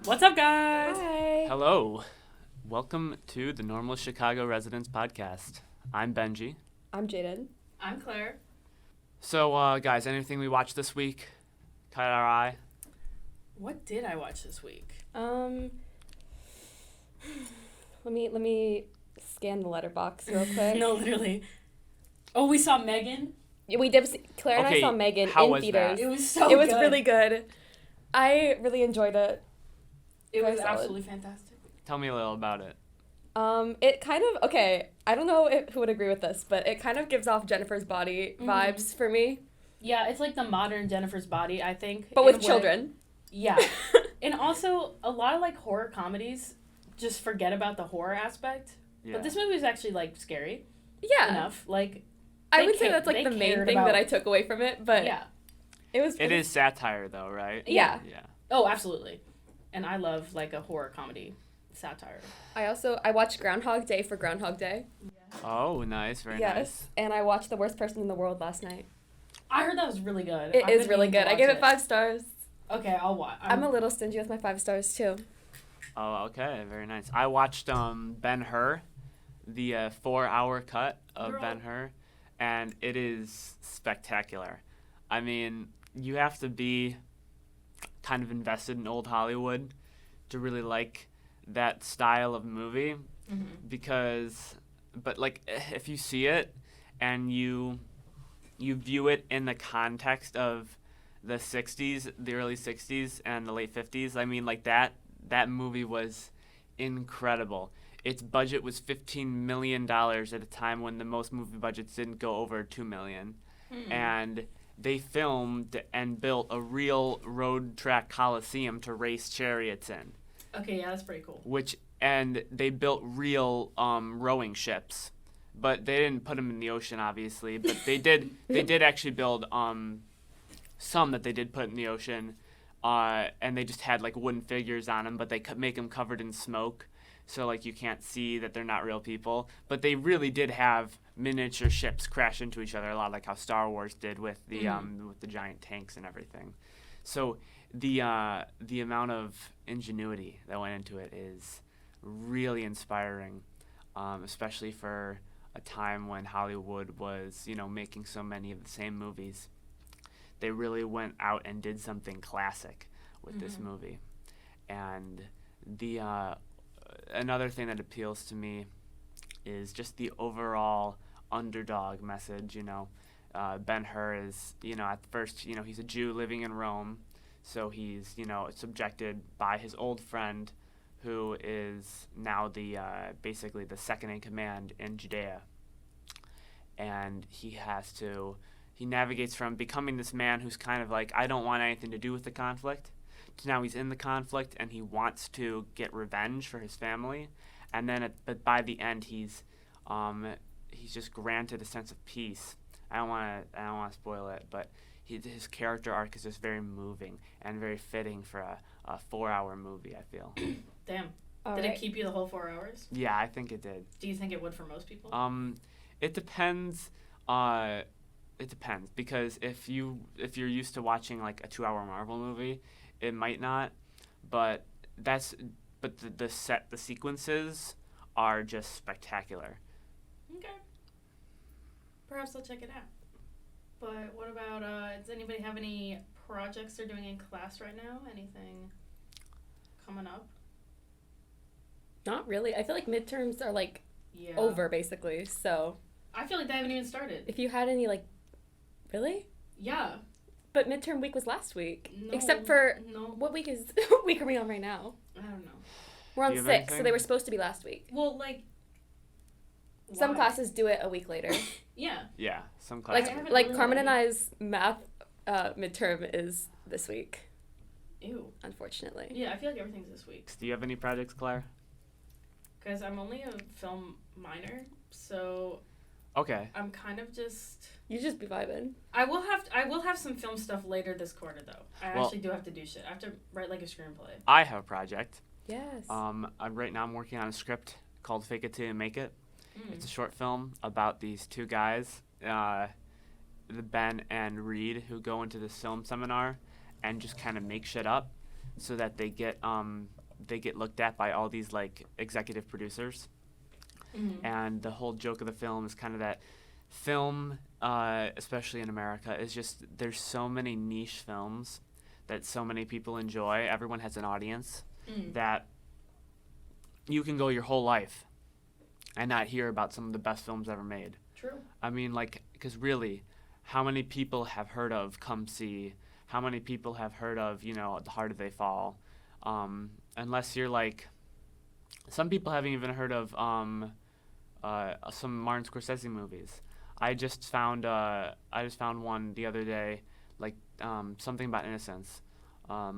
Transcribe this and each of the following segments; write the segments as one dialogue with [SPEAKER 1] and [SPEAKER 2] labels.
[SPEAKER 1] What's up, guys?
[SPEAKER 2] Hi.
[SPEAKER 3] Hello. Welcome to the Normalest Chicago Residents podcast. I'm Bengi.
[SPEAKER 2] I'm Jadyn.
[SPEAKER 1] I'm Claire.
[SPEAKER 3] So, guys, anything we watched this week caught our eye?
[SPEAKER 1] What did I watch this week?
[SPEAKER 2] Let me scan the letterbox real quick.
[SPEAKER 1] No, literally. Oh, we saw Megan.
[SPEAKER 2] Yeah, we did. Claire and I
[SPEAKER 3] Okay,
[SPEAKER 2] saw Megan
[SPEAKER 3] how
[SPEAKER 2] in
[SPEAKER 3] was
[SPEAKER 2] theaters.
[SPEAKER 3] that?
[SPEAKER 1] It was so
[SPEAKER 2] It was
[SPEAKER 1] good.
[SPEAKER 2] really good. I really enjoyed it.
[SPEAKER 1] It
[SPEAKER 2] very
[SPEAKER 1] was
[SPEAKER 2] solid.
[SPEAKER 1] absolutely fantastic.
[SPEAKER 3] Tell me a little about it.
[SPEAKER 2] It kind of I don't know who would agree with this, but it kind of gives off Jennifer's Body vibes for me,
[SPEAKER 1] Yeah, it's like the modern Jennifer's Body, I think.
[SPEAKER 2] but
[SPEAKER 1] in
[SPEAKER 2] with
[SPEAKER 1] a way.
[SPEAKER 2] children.
[SPEAKER 1] Yeah. And also, a lot of like horror comedies just forget about the horror aspect.
[SPEAKER 3] Yeah.
[SPEAKER 1] But this movie was actually like scary
[SPEAKER 2] Yeah,
[SPEAKER 1] enough. Like,
[SPEAKER 2] I
[SPEAKER 1] they
[SPEAKER 2] would say
[SPEAKER 1] ca-
[SPEAKER 2] that's like
[SPEAKER 1] they
[SPEAKER 2] the main
[SPEAKER 1] cared
[SPEAKER 2] thing
[SPEAKER 1] about-
[SPEAKER 2] that I took away from it. But
[SPEAKER 1] yeah.
[SPEAKER 3] It is satire, though, right?
[SPEAKER 2] Yeah.
[SPEAKER 3] Yeah.
[SPEAKER 1] Oh, absolutely. And I love like a horror comedy satire.
[SPEAKER 2] I watched Groundhog Day for Groundhog Day.
[SPEAKER 3] Oh, nice. Very
[SPEAKER 2] Yes,
[SPEAKER 3] nice.
[SPEAKER 2] and I watched The Worst Person in the World last night.
[SPEAKER 1] I heard that was really good.
[SPEAKER 2] It
[SPEAKER 1] I've
[SPEAKER 2] is
[SPEAKER 1] been
[SPEAKER 2] really
[SPEAKER 1] meaning to
[SPEAKER 2] good. I
[SPEAKER 1] watch
[SPEAKER 2] gave it 5 stars.
[SPEAKER 1] Okay, I'll watch.
[SPEAKER 2] I'm a little stingy with my 5 stars too.
[SPEAKER 3] Oh, okay. Very nice. I watched Ben-Hur, the 4-hour cut of
[SPEAKER 1] Girl.
[SPEAKER 3] Ben-Hur, and it is spectacular. I mean, you have to be kind of invested in old Hollywood to really like that style of movie but like if you see it and you view it in the context of the 60s, the early 60s and the late 50s, I mean, like that movie was incredible. Its budget was $15 million at a time when the most movie budgets didn't go over $2 million. And they filmed and built a real road track coliseum to race chariots in.
[SPEAKER 1] Okay, yeah, that's pretty cool.
[SPEAKER 3] And they built real rowing ships, but they didn't put them in the ocean, obviously. But they did. They did actually build some that they did put in the ocean, and they just had like wooden figures on them, but they make them covered in smoke, so like you can't see that they're not real people. But they really did have miniature ships crash into each other, a lot like how Star Wars did with the giant tanks and everything. So the amount of ingenuity that went into it is really inspiring, especially for a time when Hollywood was, making so many of the same movies. They really went out and did something classic with this movie. And the another thing that appeals to me is just the overall underdog message. Ben-Hur is, at first, he's a Jew living in Rome. So he's, subjected by his old friend, who is now basically the second in command in Judea. And he navigates from becoming this man who's kind of like, I don't want anything to do with the conflict, to now he's in the conflict and he wants to get revenge for his family. And then, but by the end, he's just granted a sense of peace. I don't want to spoil it, but his character arc is just very moving and very fitting for a 4-hour movie, I feel.
[SPEAKER 1] Damn.
[SPEAKER 2] All
[SPEAKER 1] Did
[SPEAKER 2] right.
[SPEAKER 1] it keep you the whole 4 hours?
[SPEAKER 3] Yeah, I think it did.
[SPEAKER 1] Do you think it would for most people?
[SPEAKER 3] It depends. It depends, because if you're used to watching like a 2-hour Marvel movie, it might not. But the sequences are just spectacular.
[SPEAKER 1] Okay. Perhaps I'll check it out. But what about, does anybody have any projects they're doing in class right now? Anything coming up?
[SPEAKER 2] Not really. I feel like midterms are like
[SPEAKER 1] Yeah.
[SPEAKER 2] over basically. So
[SPEAKER 1] I feel like they haven't even started.
[SPEAKER 2] if you had any really?
[SPEAKER 1] Yeah.
[SPEAKER 2] But midterm week was last week.
[SPEAKER 1] No.
[SPEAKER 2] Except for
[SPEAKER 1] No.
[SPEAKER 2] what week are we on right now?
[SPEAKER 1] I don't know.
[SPEAKER 2] We're on
[SPEAKER 3] Do you
[SPEAKER 2] 6,
[SPEAKER 3] have
[SPEAKER 2] so
[SPEAKER 3] anything?
[SPEAKER 2] they were supposed to be last week.
[SPEAKER 1] Well, like...
[SPEAKER 2] Some
[SPEAKER 1] why?
[SPEAKER 2] classes do it a week later.
[SPEAKER 1] Yeah.
[SPEAKER 3] Yeah, some classes.
[SPEAKER 1] haven't
[SPEAKER 2] Like
[SPEAKER 1] really
[SPEAKER 2] Carmen and
[SPEAKER 1] learned.
[SPEAKER 2] I's math midterm is this week,
[SPEAKER 1] Ew.
[SPEAKER 2] unfortunately.
[SPEAKER 1] Yeah, I feel like everything's this week.
[SPEAKER 3] Do you have any projects, Claire?
[SPEAKER 1] Because I'm only a film minor, so
[SPEAKER 3] Okay.
[SPEAKER 1] I'm kind of just...
[SPEAKER 2] You just be vibing.
[SPEAKER 1] I will have some film stuff later this quarter, though. I actually do have to do shit. I have to write, like, a screenplay.
[SPEAKER 3] I have a project.
[SPEAKER 2] Yes.
[SPEAKER 3] Right now I'm working on a script called Fake It Till You Make It. It's a short film about these two guys, the Ben and Reed, who go into this film seminar and just kind of make shit up. so that they get looked at by all these like executive producers.
[SPEAKER 1] Mm-hmm.
[SPEAKER 3] And the whole joke of the film is kind of that film, especially in America, is just there's so many niche films that so many people enjoy. Everyone has an audience that you can go your whole life and not hear about some of the best films ever made.
[SPEAKER 1] True.
[SPEAKER 3] I mean, like, because really, how many people have heard of Come See? How many people have heard of, The Harder They Fall? Unless you're like, some people haven't even heard of some Martin Scorsese movies. I just found one the other day, like something about innocence. I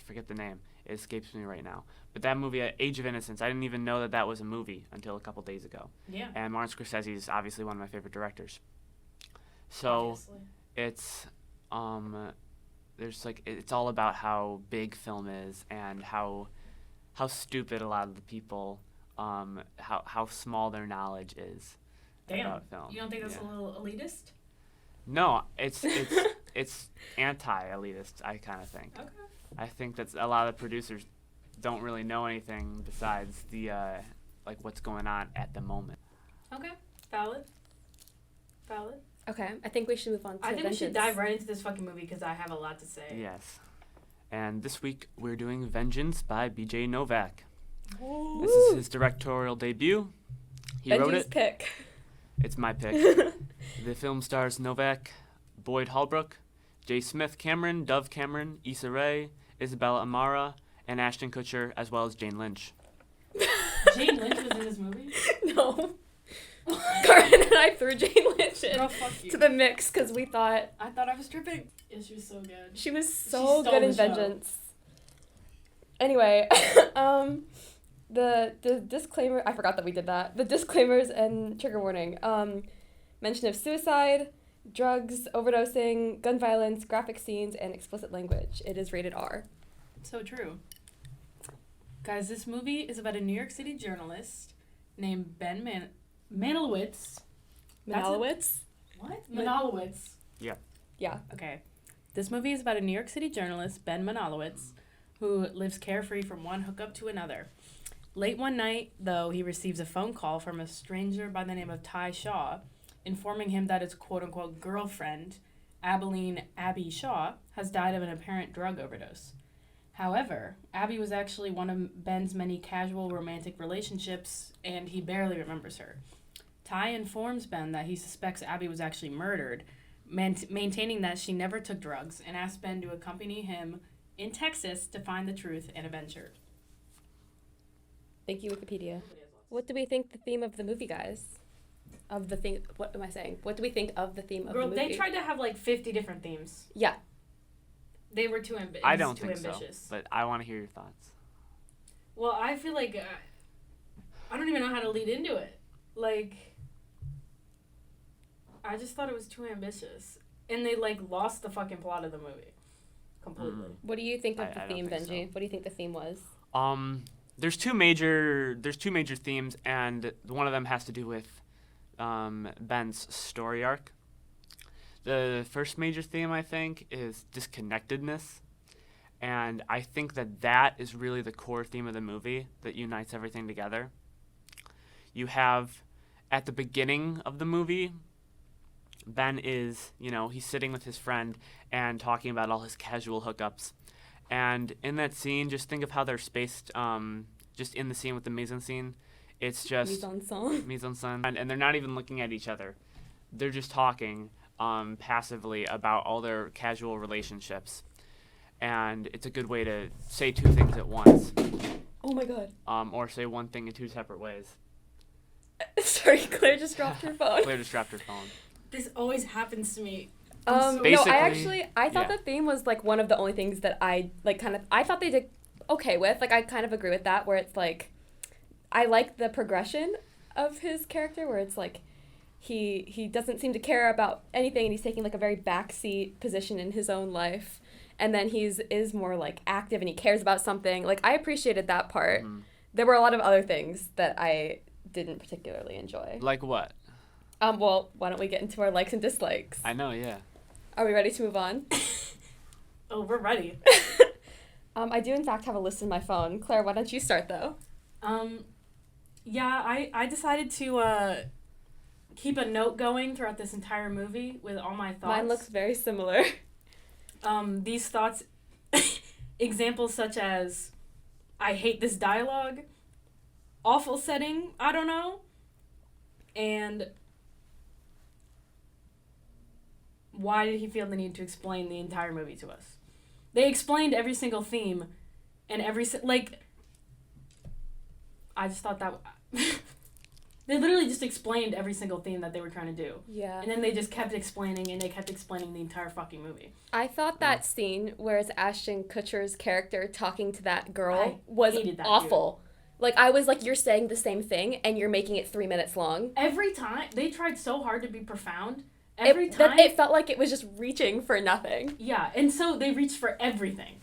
[SPEAKER 3] forget the name. It escapes me right now. But that movie, Age of Innocence, I didn't even know that was a movie until a couple days ago.
[SPEAKER 1] Yeah.
[SPEAKER 3] And Martin Scorsese is obviously one of my favorite directors. So it's there's like it's all about how big film is and how stupid a lot of the people how small their knowledge is about film.
[SPEAKER 1] You don't think that's a little elitist?
[SPEAKER 3] No, it's anti-elitist, I kind of think.
[SPEAKER 1] Okay.
[SPEAKER 3] I think that a lot of producers don't really know anything besides the like what's going on at the moment.
[SPEAKER 1] Okay. Valid.
[SPEAKER 2] Okay, I think we should move on to
[SPEAKER 1] I think
[SPEAKER 2] Vengeance.
[SPEAKER 1] we should dive right into this fucking movie because I have a lot to say.
[SPEAKER 3] Yes. And this week we're doing Vengeance by BJ Novak.
[SPEAKER 2] Ooh.
[SPEAKER 3] This is his directorial debut. He wrote
[SPEAKER 2] Benji's
[SPEAKER 3] it.
[SPEAKER 2] pick.
[SPEAKER 3] It's my pick. The film stars Novak, Boyd Holbrook, Jay Smith Cameron, Dove Cameron, Issa Rae, Isabella Amara, and Ashton Kutcher, as well as Jane Lynch.
[SPEAKER 1] Jane Lynch was in this movie?
[SPEAKER 2] No. Corinne and I threw Jane Lynch in
[SPEAKER 1] Fuck you.
[SPEAKER 2] to the mix because we thought
[SPEAKER 1] I thought I was tripping. Yeah, she was so good.
[SPEAKER 2] she was
[SPEAKER 1] She
[SPEAKER 2] so
[SPEAKER 1] stole
[SPEAKER 2] good in
[SPEAKER 1] the show.
[SPEAKER 2] Vengeance. Anyway, the disclaimer, I forgot that we did that. The disclaimers and trigger warning. Mention of suicide, drugs, overdosing, gun violence, graphic scenes, and explicit language. It is rated R.
[SPEAKER 1] So true. Guys, this movie is about a New York City journalist named Ben Manalowitz.
[SPEAKER 2] Manalowitz?
[SPEAKER 1] What? Manalowitz.
[SPEAKER 2] Yeah.
[SPEAKER 1] Okay. This movie is about a New York City journalist, Ben Manalowitz, who lives carefree from one hookup to another. Late one night, though, he receives a phone call from a stranger by the name of Ty Shaw, informing him that his quote-unquote girlfriend, Abilene Abby Shaw, has died of an apparent drug overdose. However, Abby was actually one of Ben's many casual romantic relationships, and he barely remembers her. Ty informs Ben that he suspects Abby was actually murdered, maintaining that she never took drugs, and asks Ben to accompany him in Texas to find the truth and avenge her.
[SPEAKER 2] Thank you, Wikipedia. What do we think the theme of the movie, guys? What am I saying? What do we think of the theme of the movie?
[SPEAKER 1] They tried to have like 50 different themes.
[SPEAKER 2] Yeah.
[SPEAKER 1] They were too ambitious.
[SPEAKER 3] I don't think so, but I want to hear your thoughts.
[SPEAKER 1] Well, I feel like I don't even know how to lead into it. Like, I just thought it was too ambitious, and they like lost the fucking plot of the movie completely.
[SPEAKER 2] What do you think of the
[SPEAKER 3] I don't
[SPEAKER 2] theme,
[SPEAKER 3] think
[SPEAKER 2] Benji?
[SPEAKER 3] so.
[SPEAKER 2] What do you think the theme was?
[SPEAKER 3] There's two major themes, and one of them has to do with Ben's story arc. The first major theme, I think, is disconnectedness, and I think that is really the core theme of the movie that unites everything together. You have, at the beginning of the movie, Ben is, he's sitting with his friend and talking about all his casual hookups. And in that scene, just think of how they're spaced, just in the scene with the mise-en-scene. It's just... Mise-en-scene. And they're not even looking at each other. They're just talking passively about all their casual relationships. And it's a good way to say two things at once.
[SPEAKER 2] Oh my god.
[SPEAKER 3] Or say one thing in two separate ways.
[SPEAKER 2] Sorry, Claire just dropped her phone.
[SPEAKER 3] Claire just dropped her phone.
[SPEAKER 1] This always happens to me.
[SPEAKER 2] No, I thought the theme was like one of the only things that I like I thought they did okay with. Like I kind of agree with that, where it's like I like the progression of his character, where it's like he doesn't seem to care about anything, and he's taking like a very backseat position in his own life, and then is more like active and he cares about something. Like I appreciated that part. There were a lot of other things that I didn't particularly enjoy.
[SPEAKER 3] Like what?
[SPEAKER 2] Well, why don't we get into our likes and dislikes?
[SPEAKER 3] I know, yeah.
[SPEAKER 2] Are we ready to move on?
[SPEAKER 1] Oh, we're ready.
[SPEAKER 2] I do in fact have a list in my phone. Claire, why don't you start though?
[SPEAKER 1] Yeah, I decided to keep a note going throughout this entire movie with all my thoughts.
[SPEAKER 2] Mine looks very similar.
[SPEAKER 1] These thoughts, examples such as, I hate this dialogue, awful setting, I don't know, and why did he feel the need to explain the entire movie to us? They explained every single theme, and I just thought that... They literally just explained every single theme that they were trying to do.
[SPEAKER 2] Yeah.
[SPEAKER 1] And then they just kept explaining, and they kept explaining the entire fucking movie.
[SPEAKER 2] I thought that scene where it's Ashton Kutcher's character talking to that girl was awful. Dude. Like, I was like, you're saying the same thing, and you're making it 3 minutes long.
[SPEAKER 1] Every time, they tried so hard to be profound.
[SPEAKER 2] It felt like it was just reaching for nothing.
[SPEAKER 1] Yeah, and so they reached for everything.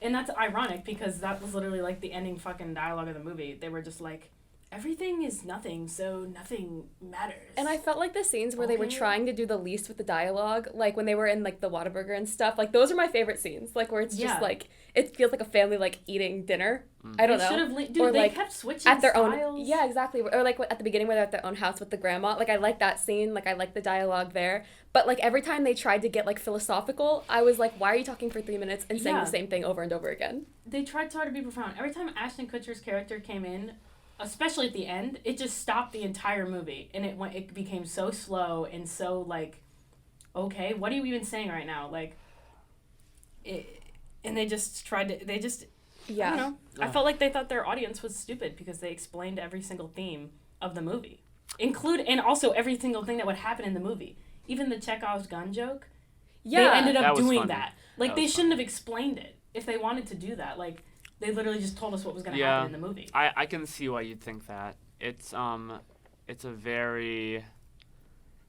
[SPEAKER 1] And that's ironic, because that was literally, like, the ending fucking dialogue of the movie. They were just like... Everything is nothing, so nothing matters.
[SPEAKER 2] And I felt like the scenes where they were trying to do the least with the dialogue, like when they were in like the Whataburger and stuff, like those are my favorite scenes. Like where it's just like it feels like a family like eating dinner. I don't know.
[SPEAKER 1] Dude, they kept switching
[SPEAKER 2] at their
[SPEAKER 1] styles.
[SPEAKER 2] own. Yeah, exactly. Or like at the beginning where they're at their own house with the grandma. Like I like that scene. Like I like the dialogue there. But like every time they tried to get like philosophical, I was like, why are you talking for 3 minutes and saying the same thing over and over again?
[SPEAKER 1] They tried so hard to be profound. Every time Ashton Kutcher's character came in, especially at the end, it just stopped the entire movie, and it became so slow and so like, okay, what are you even saying right now? Like, and they just tried to, I don't know. I felt like they thought their audience was stupid because they explained every single theme of the movie, and also every single thing that would happen in the movie, even the Chekhov's gun joke. Yeah, they ended up doing that. Like they shouldn't have explained it if they wanted to do that. Like. They literally just told us what was going to happen in the movie.
[SPEAKER 3] I can see why you'd think that. It's a very...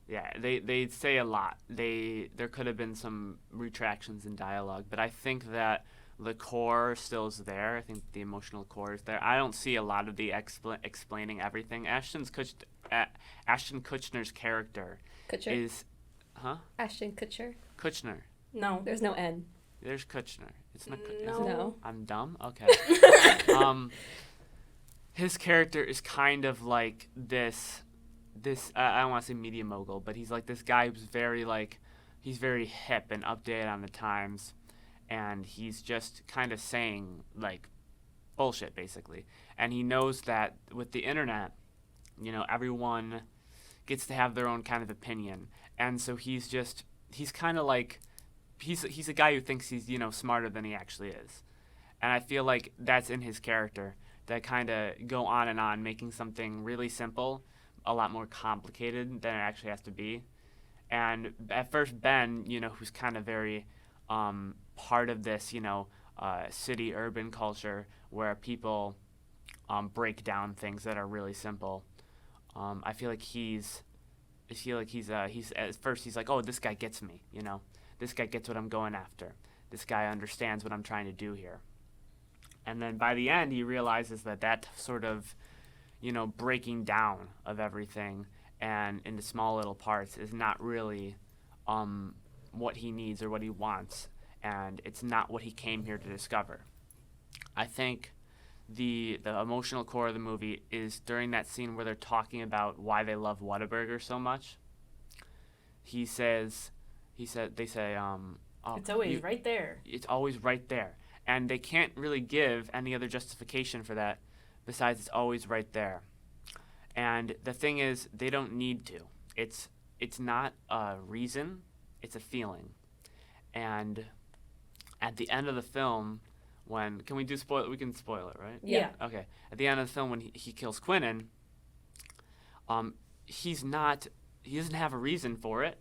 [SPEAKER 3] Yeah, they say a lot. There could have been some retractions in dialogue, but I think that the core still is there. I think the emotional core is there. I don't see a lot of the explaining everything. Ashton Kutcher's character is... Huh?
[SPEAKER 2] Ashton Kutcher?
[SPEAKER 3] Kutcher.
[SPEAKER 2] No. There's no N.
[SPEAKER 3] There's Kutcher. It's not.
[SPEAKER 2] No.
[SPEAKER 3] I'm dumb. Okay. His character is kind of like this. I don't want to say media mogul, but he's like this guy who's he's very hip and updated on the times, and he's just kind of saying like bullshit basically. And he knows that with the internet, everyone gets to have their own kind of opinion, and so he's kind of like. He's a guy who thinks he's smarter than he actually is, and I feel like that's in his character, that kind of go on making something really simple a lot more complicated than it actually has to be. And at first Ben, who's kind of very part of this city urban culture where people break down things that are really simple. I feel like he's at first he's like, oh, this guy gets me, This guy gets what I'm going after. This guy understands what I'm trying to do here. And then by the end, he realizes that sort of, breaking down of everything and into small little parts is not really what he needs or what he wants. And it's not what he came here to discover. I think the emotional core of the movie is during that scene where they're talking about why they love Whataburger so much. They say,
[SPEAKER 1] it's always right there.
[SPEAKER 3] It's always right there. And they can't really give any other justification for that besides it's always right there. And the thing is, they don't need to. It's not a reason, it's a feeling. And at the end of the film, can we spoil it, right?
[SPEAKER 1] Yeah.
[SPEAKER 3] Okay. At the end of the film, when he kills Quinnen, he doesn't have a reason for it.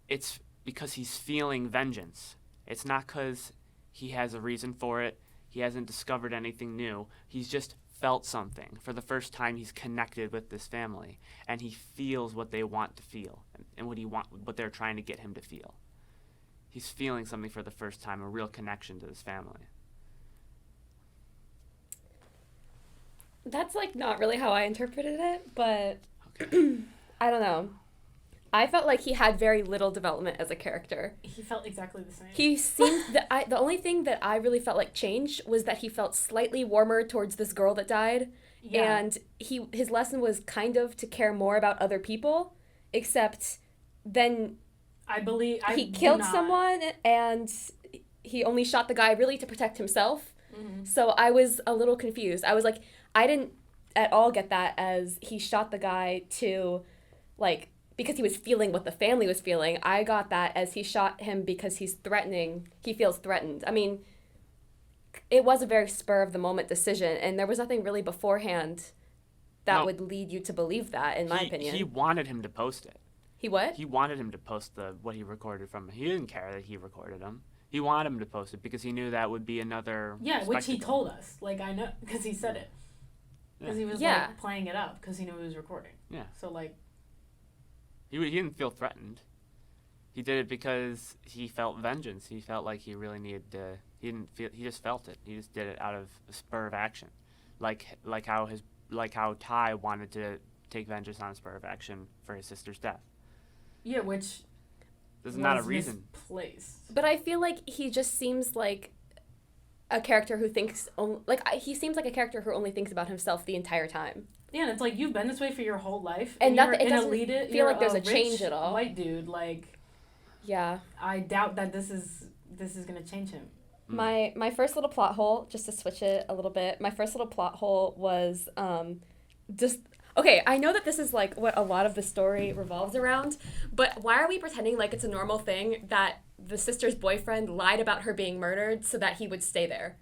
[SPEAKER 3] It's because he's feeling vengeance. It's not because he has a reason for it. He hasn't discovered anything new. He's just felt something. For the first time, he's connected with this family, and he feels what they want to feel and what they're trying to get him to feel. He's feeling something for the first time, a real connection to this family.
[SPEAKER 2] That's like not really how I interpreted it, but okay. I don't know. I felt like he had very little development as a character.
[SPEAKER 1] He felt exactly the same.
[SPEAKER 2] He seemed the only thing that I really felt like changed was that he felt slightly warmer towards this girl that died, and his lesson was kind of to care more about other people, except then he killed someone and he only shot the guy really to protect himself. Mm-hmm. So I was a little confused. I was like, I didn't at all get that as he shot the guy to, like, because he was feeling what the family was feeling. I got that as he shot him because he feels threatened. I mean, it was a very spur-of-the-moment decision, and there was nothing really beforehand that would lead you to believe that, in my opinion.
[SPEAKER 3] He wanted him to post it.
[SPEAKER 2] He what?
[SPEAKER 3] He wanted him to post what he recorded from him. He didn't care that he recorded him. He wanted him to post it because he knew that would be another spectacle.
[SPEAKER 1] Which he told us. Like, I know, because he said it. Because he was, like, playing it up because he knew he was recording. Yeah. So, like...
[SPEAKER 3] He didn't feel threatened. He did it because he felt vengeance. He felt like he really needed to... He just felt it. He just did it out of a spur of action. Like how Ty wanted to take vengeance on a spur of action for his sister's death.
[SPEAKER 1] Yeah, which...
[SPEAKER 3] This is not a reason.
[SPEAKER 1] Misplaced.
[SPEAKER 2] But I feel like he just seems like a character who thinks... he seems like a character who only thinks about himself the entire time.
[SPEAKER 1] Yeah, and it's like, you've been this way for your whole life.
[SPEAKER 2] And
[SPEAKER 1] it
[SPEAKER 2] doesn't feel like there's a change at all.
[SPEAKER 1] White dude, like...
[SPEAKER 2] Yeah.
[SPEAKER 1] I doubt that this is going to change him.
[SPEAKER 2] My first little plot hole, just to switch it a little bit, my first little plot hole was just... Okay, I know that this is, like, what a lot of the story revolves around, but why are we pretending like it's a normal thing that the sister's boyfriend lied about her being murdered so that he would stay there?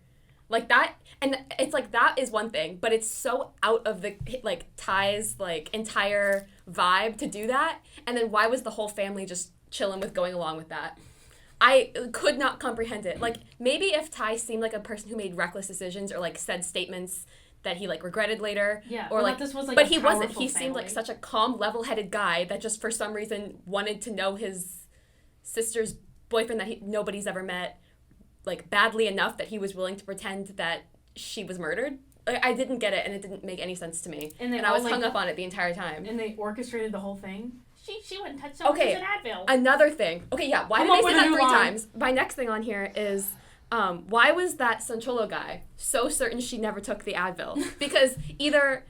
[SPEAKER 2] Like, that, and it's like, that is one thing, but it's so out of the, like, Ty's, like, entire vibe to do that, and then why was the whole family just chilling with going along with that? I could not comprehend it. Like, maybe if Ty seemed like a person who made reckless decisions or, like, said statements that he, like, regretted later.
[SPEAKER 1] Yeah,
[SPEAKER 2] or like
[SPEAKER 1] this was, like,
[SPEAKER 2] but
[SPEAKER 1] a
[SPEAKER 2] he wasn't. He
[SPEAKER 1] family.
[SPEAKER 2] seemed like such a calm, level-headed guy that just for some reason wanted to know his sister's boyfriend that nobody's ever met, like, badly enough that he was willing to pretend that she was murdered. I didn't get it, and it didn't make any sense to me. And I was hung up on it the entire time.
[SPEAKER 1] And they orchestrated the whole thing. She wouldn't touch someone who's an Advil.
[SPEAKER 2] Another thing. Okay, yeah, why did they say that 3 times? My next thing on here is... why was that Sancholo guy so certain she never took the Advil? Because either,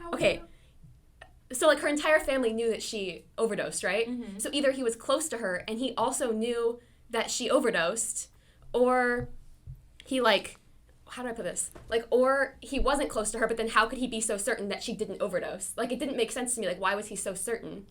[SPEAKER 2] so like her entire family knew that she overdosed, right? Mm-hmm. So either he was close to her and he also knew that she overdosed, or he like, how do I put this? Like, or he wasn't close to her, but then how could he be so certain that she didn't overdose? Like, it didn't make sense to me. Like, why was he so certain?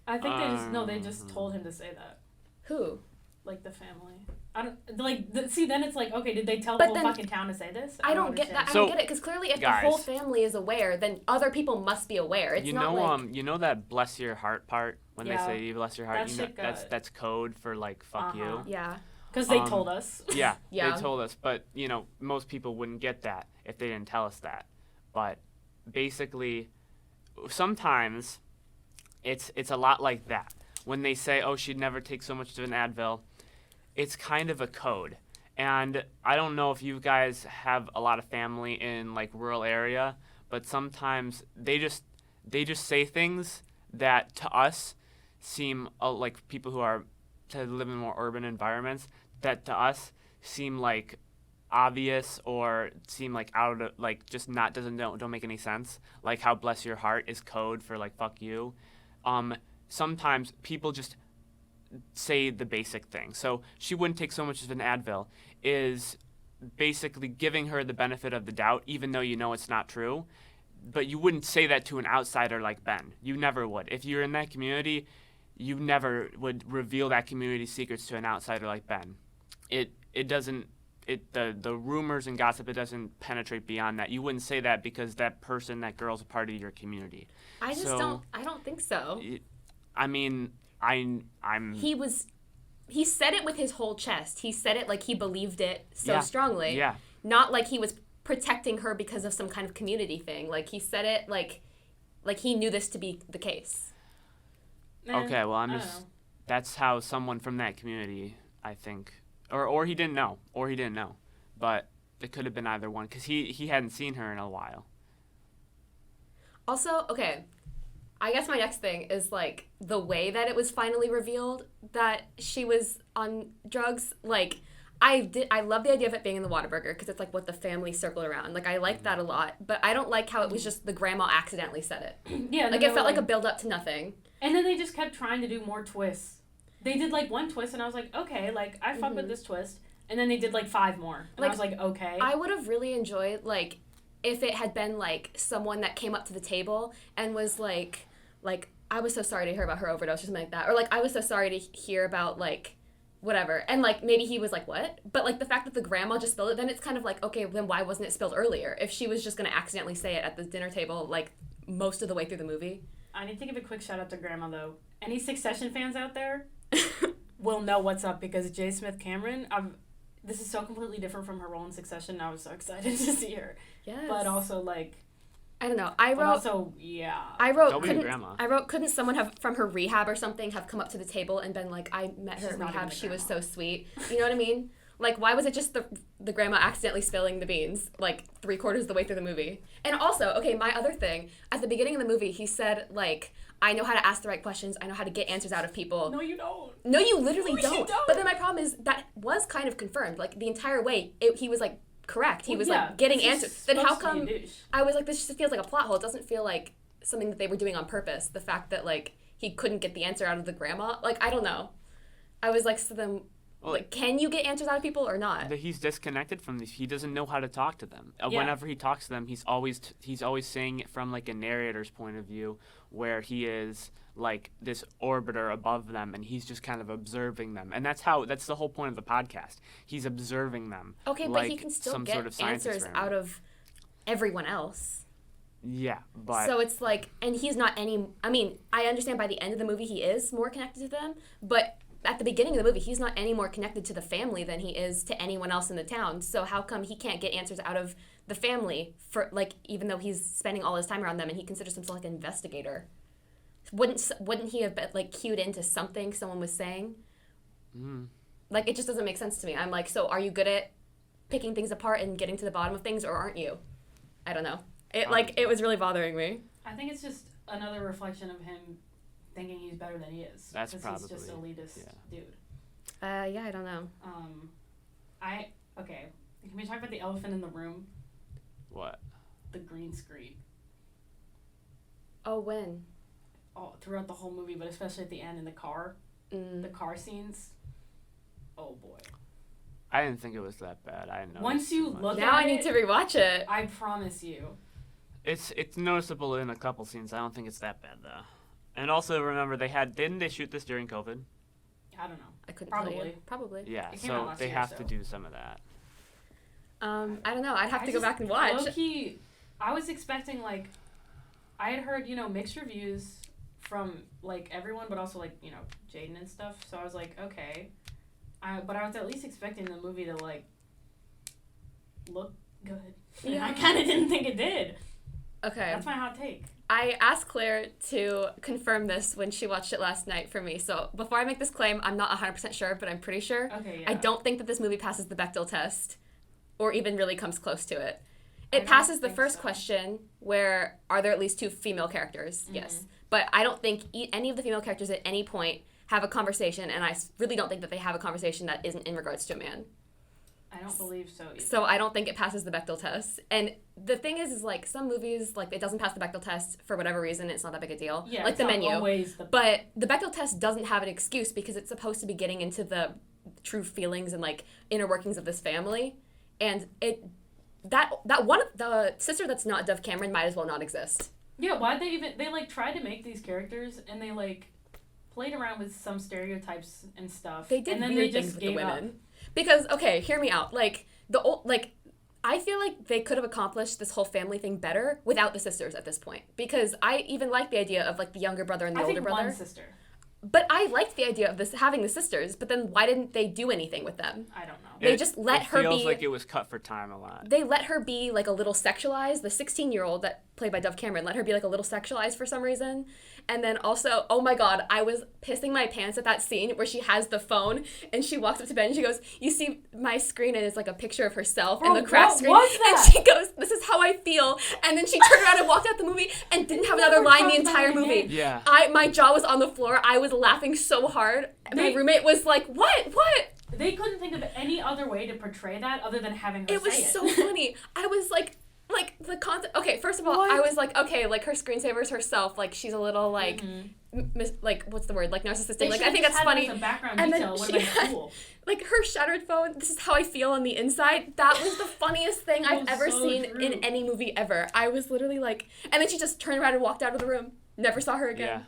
[SPEAKER 1] I think they just told him to say that.
[SPEAKER 2] Who?
[SPEAKER 1] Like the family. I don't see. Then it's like, okay, did they tell the whole fucking town to say this?
[SPEAKER 2] I don't get that. I don't get it because clearly, if the whole family is aware, then other people must be aware. It's not like
[SPEAKER 3] you know that bless your heart part when they say bless your heart. That's code for like fuck you.
[SPEAKER 2] Yeah.
[SPEAKER 1] Because they told us.
[SPEAKER 3] Yeah. They told us, but most people wouldn't get that if they didn't tell us that. But basically, sometimes it's a lot like that. When they say, "Oh, she'd never take so much of an Advil," it's kind of a code. And I don't know if you guys have a lot of family in like rural area, but sometimes they just say things that to us seem like people who are to live in more urban environments that to us seem like obvious or seem like out of like just don't make any sense. Like how bless your heart is code for like fuck you. Sometimes people just say the basic thing. So she wouldn't take so much of an Advil is basically giving her the benefit of the doubt, even though you know it's not true. But you wouldn't say that to an outsider like Ben. You never would. If you're in that community, you never would reveal that community's secrets to an outsider like Ben. The rumors and gossip, it doesn't penetrate beyond that. You wouldn't say that because that girl's a part of your community.
[SPEAKER 2] I don't think so.
[SPEAKER 3] I mean,
[SPEAKER 2] He said it with his whole chest. He said it like he believed it so strongly.
[SPEAKER 3] Yeah.
[SPEAKER 2] Not like he was protecting her because of some kind of community thing. Like he said it like he knew this to be the case.
[SPEAKER 3] Okay, well that's how someone from that community, I think, or he didn't know, but it could have been either one because he hadn't seen her in a while.
[SPEAKER 2] Also, okay, I guess my next thing is, like, the way that it was finally revealed that she was on drugs. Like, I love the idea of it being in the Whataburger because it's, like, what the family circled around. Like, I like that a lot. But I don't like how it was just the grandma accidentally said it.
[SPEAKER 1] Yeah.
[SPEAKER 2] Like, it felt like a build-up to nothing.
[SPEAKER 1] And then they just kept trying to do more twists. They did, like, one twist, and I was like, okay, like, I fuck with this twist. And then they did, like, 5 more. And I was like, okay.
[SPEAKER 2] I would have really enjoyed, like, if it had been, like, someone that came up to the table and was like, I was so sorry to hear about her overdose or something like that. Or, like, I was so sorry to hear about, like, whatever. And, like, maybe he was like, what? But, like, the fact that the grandma just spilled it, then it's kind of like, okay, then why wasn't it spilled earlier? If she was just going to accidentally say it at the dinner table, like, most of the way through the movie.
[SPEAKER 1] I need to give a quick shout out to Grandma, though. Any Succession fans out there will know what's up because J. Smith Cameron, this is so completely different from her role in Succession. I was so excited to see her.
[SPEAKER 2] Yes.
[SPEAKER 1] But also, like...
[SPEAKER 2] I don't know. I wrote, couldn't someone have from her rehab or something have come up to the table and been like, I met her at rehab, she was so sweet. You know what I mean? Like, why was it just the grandma accidentally spilling the beans, like, 3/4 of the way through the movie? And also, okay, my other thing, at the beginning of the movie, he said, like, I know how to ask the right questions, I know how to get answers out of people.
[SPEAKER 1] No, you don't.
[SPEAKER 2] No, you literally don't. But then my problem is that was kind of confirmed. Like, the entire way, he was, like, correct. He was, like, getting answers. Then how come... I was like, this just feels like a plot hole. It doesn't feel like something that they were doing on purpose. The fact that, like, he couldn't get the answer out of the grandma. Like, I don't know. I was like, so then... Well, like, can you get answers out of people or not?
[SPEAKER 3] He's disconnected from these. He doesn't know how to talk to them. Whenever he talks to them, he's always saying it from, like, a narrator's point of view, where he is, like, this orbiter above them, and he's just kind of observing them. And that's the whole point of the podcast. He's observing them.
[SPEAKER 2] Okay, but he can still get sort of answers out of everyone else.
[SPEAKER 3] Yeah, but...
[SPEAKER 2] So it's like, and he's not any... I mean, I understand by the end of the movie he is more connected to them, but... At the beginning of the movie, he's not any more connected to the family than he is to anyone else in the town. So how come he can't get answers out of the family for, like, even though he's spending all his time around them and he considers himself like an investigator? Wouldn't he have been, like, cued into something someone was saying? Like, it just doesn't make sense to me. I'm like, so are you good at picking things apart and getting to the bottom of things, or aren't you? I don't know. It was really bothering me.
[SPEAKER 1] I think it's just another reflection of him thinking he's better than he is.
[SPEAKER 3] That's probably...
[SPEAKER 1] he's just an elitist dude.
[SPEAKER 2] Yeah, I don't know.
[SPEAKER 1] Okay. Can we talk about the elephant in the room?
[SPEAKER 3] What?
[SPEAKER 1] The green screen.
[SPEAKER 2] Oh, when?
[SPEAKER 1] Oh, throughout the whole movie, but especially at the end in the car. The car scenes. Oh, boy.
[SPEAKER 3] I didn't think it was that bad. I didn't know.
[SPEAKER 1] Once you look at it...
[SPEAKER 2] Now I need to rewatch it.
[SPEAKER 1] I promise you.
[SPEAKER 3] It's noticeable in a couple scenes. I don't think it's that bad, though. And also, remember, didn't they shoot this during COVID?
[SPEAKER 1] I don't know.
[SPEAKER 2] I couldn't
[SPEAKER 1] Probably.
[SPEAKER 2] tell you. Probably.
[SPEAKER 3] Yeah, so they have to do some of that.
[SPEAKER 2] I don't know. I'd have to go back and watch.
[SPEAKER 1] Low-key, I was expecting, like, I had heard, mixed reviews from, like, everyone, but also, like, Jadyn and stuff. So I was like, okay. But I was at least expecting the movie to, like, look good. Yeah. I kind of didn't think it did.
[SPEAKER 2] Okay.
[SPEAKER 1] That's my hot take.
[SPEAKER 2] I asked Claire to confirm this when she watched it last night for me. So before I make this claim, I'm not 100% sure, but I'm pretty sure.
[SPEAKER 1] Okay, yeah.
[SPEAKER 2] I don't think that this movie passes the Bechdel test or even really comes close to it. It passes the first question where, are there at least 2 female characters? Mm-hmm. Yes. But I don't think any of the female characters at any point have a conversation, and I really don't think that they have a conversation that isn't in regards to a man.
[SPEAKER 1] I don't believe so either.
[SPEAKER 2] So I don't think it passes the Bechdel test. And the thing is like, some movies, like, it doesn't pass the Bechdel test for whatever reason. It's not that big a deal.
[SPEAKER 1] Yeah,
[SPEAKER 2] like
[SPEAKER 1] it's
[SPEAKER 2] The
[SPEAKER 1] not
[SPEAKER 2] Menu.
[SPEAKER 1] Always
[SPEAKER 2] But the Bechdel test doesn't have an excuse because it's supposed to be getting into the true feelings and, like, inner workings of this family. And the sister that's not Dove Cameron might as well not exist.
[SPEAKER 1] Yeah, why'd they like, tried to make these characters, and they, like, played around with some stereotypes and stuff.
[SPEAKER 2] They did
[SPEAKER 1] and then
[SPEAKER 2] weird
[SPEAKER 1] they
[SPEAKER 2] things
[SPEAKER 1] just
[SPEAKER 2] with the
[SPEAKER 1] gave
[SPEAKER 2] women.
[SPEAKER 1] up.
[SPEAKER 2] Because, okay, hear me out. Like, I feel like they could have accomplished this whole family thing better without the sisters at this point. Because I even like the idea of, like, the younger brother and the older brother.
[SPEAKER 1] One sister.
[SPEAKER 2] But I liked the idea of this having the sisters, but then why didn't they do anything with them?
[SPEAKER 1] I don't know.
[SPEAKER 2] They just let her be...
[SPEAKER 3] It feels like it was cut for time a lot.
[SPEAKER 2] They let her be, like, a little sexualized. The 16-year-old that played by Dove Cameron let her be, like, a little sexualized for some reason. And then also, oh my god, I was pissing my pants at that scene where she has the phone and she walks up to Ben and she goes, you see my screen and it's like a picture of herself in the crack screen.
[SPEAKER 1] What was that?
[SPEAKER 2] And she goes, this is how I feel. And then she turned around and walked out the movie and didn't have another line the entire movie.
[SPEAKER 3] Yeah.
[SPEAKER 2] My jaw was on the floor. I was laughing so hard. My roommate was like, what?
[SPEAKER 1] They couldn't think of any other way to portray that other than having her say it.
[SPEAKER 2] It was so funny. I was like the concept. Okay, first of all, I was like, okay, like her screensaver is herself. Like she's a little like, like what's the word? Like narcissistic. Like I think that's funny.
[SPEAKER 1] As a background
[SPEAKER 2] and
[SPEAKER 1] detail,
[SPEAKER 2] then she had,
[SPEAKER 1] cool.
[SPEAKER 2] like her shattered phone. This is how I feel on the inside. That was the funniest thing I've ever seen in any movie ever. I was literally like, and then she just turned around and walked out of the room. Never saw her again.
[SPEAKER 3] Yeah.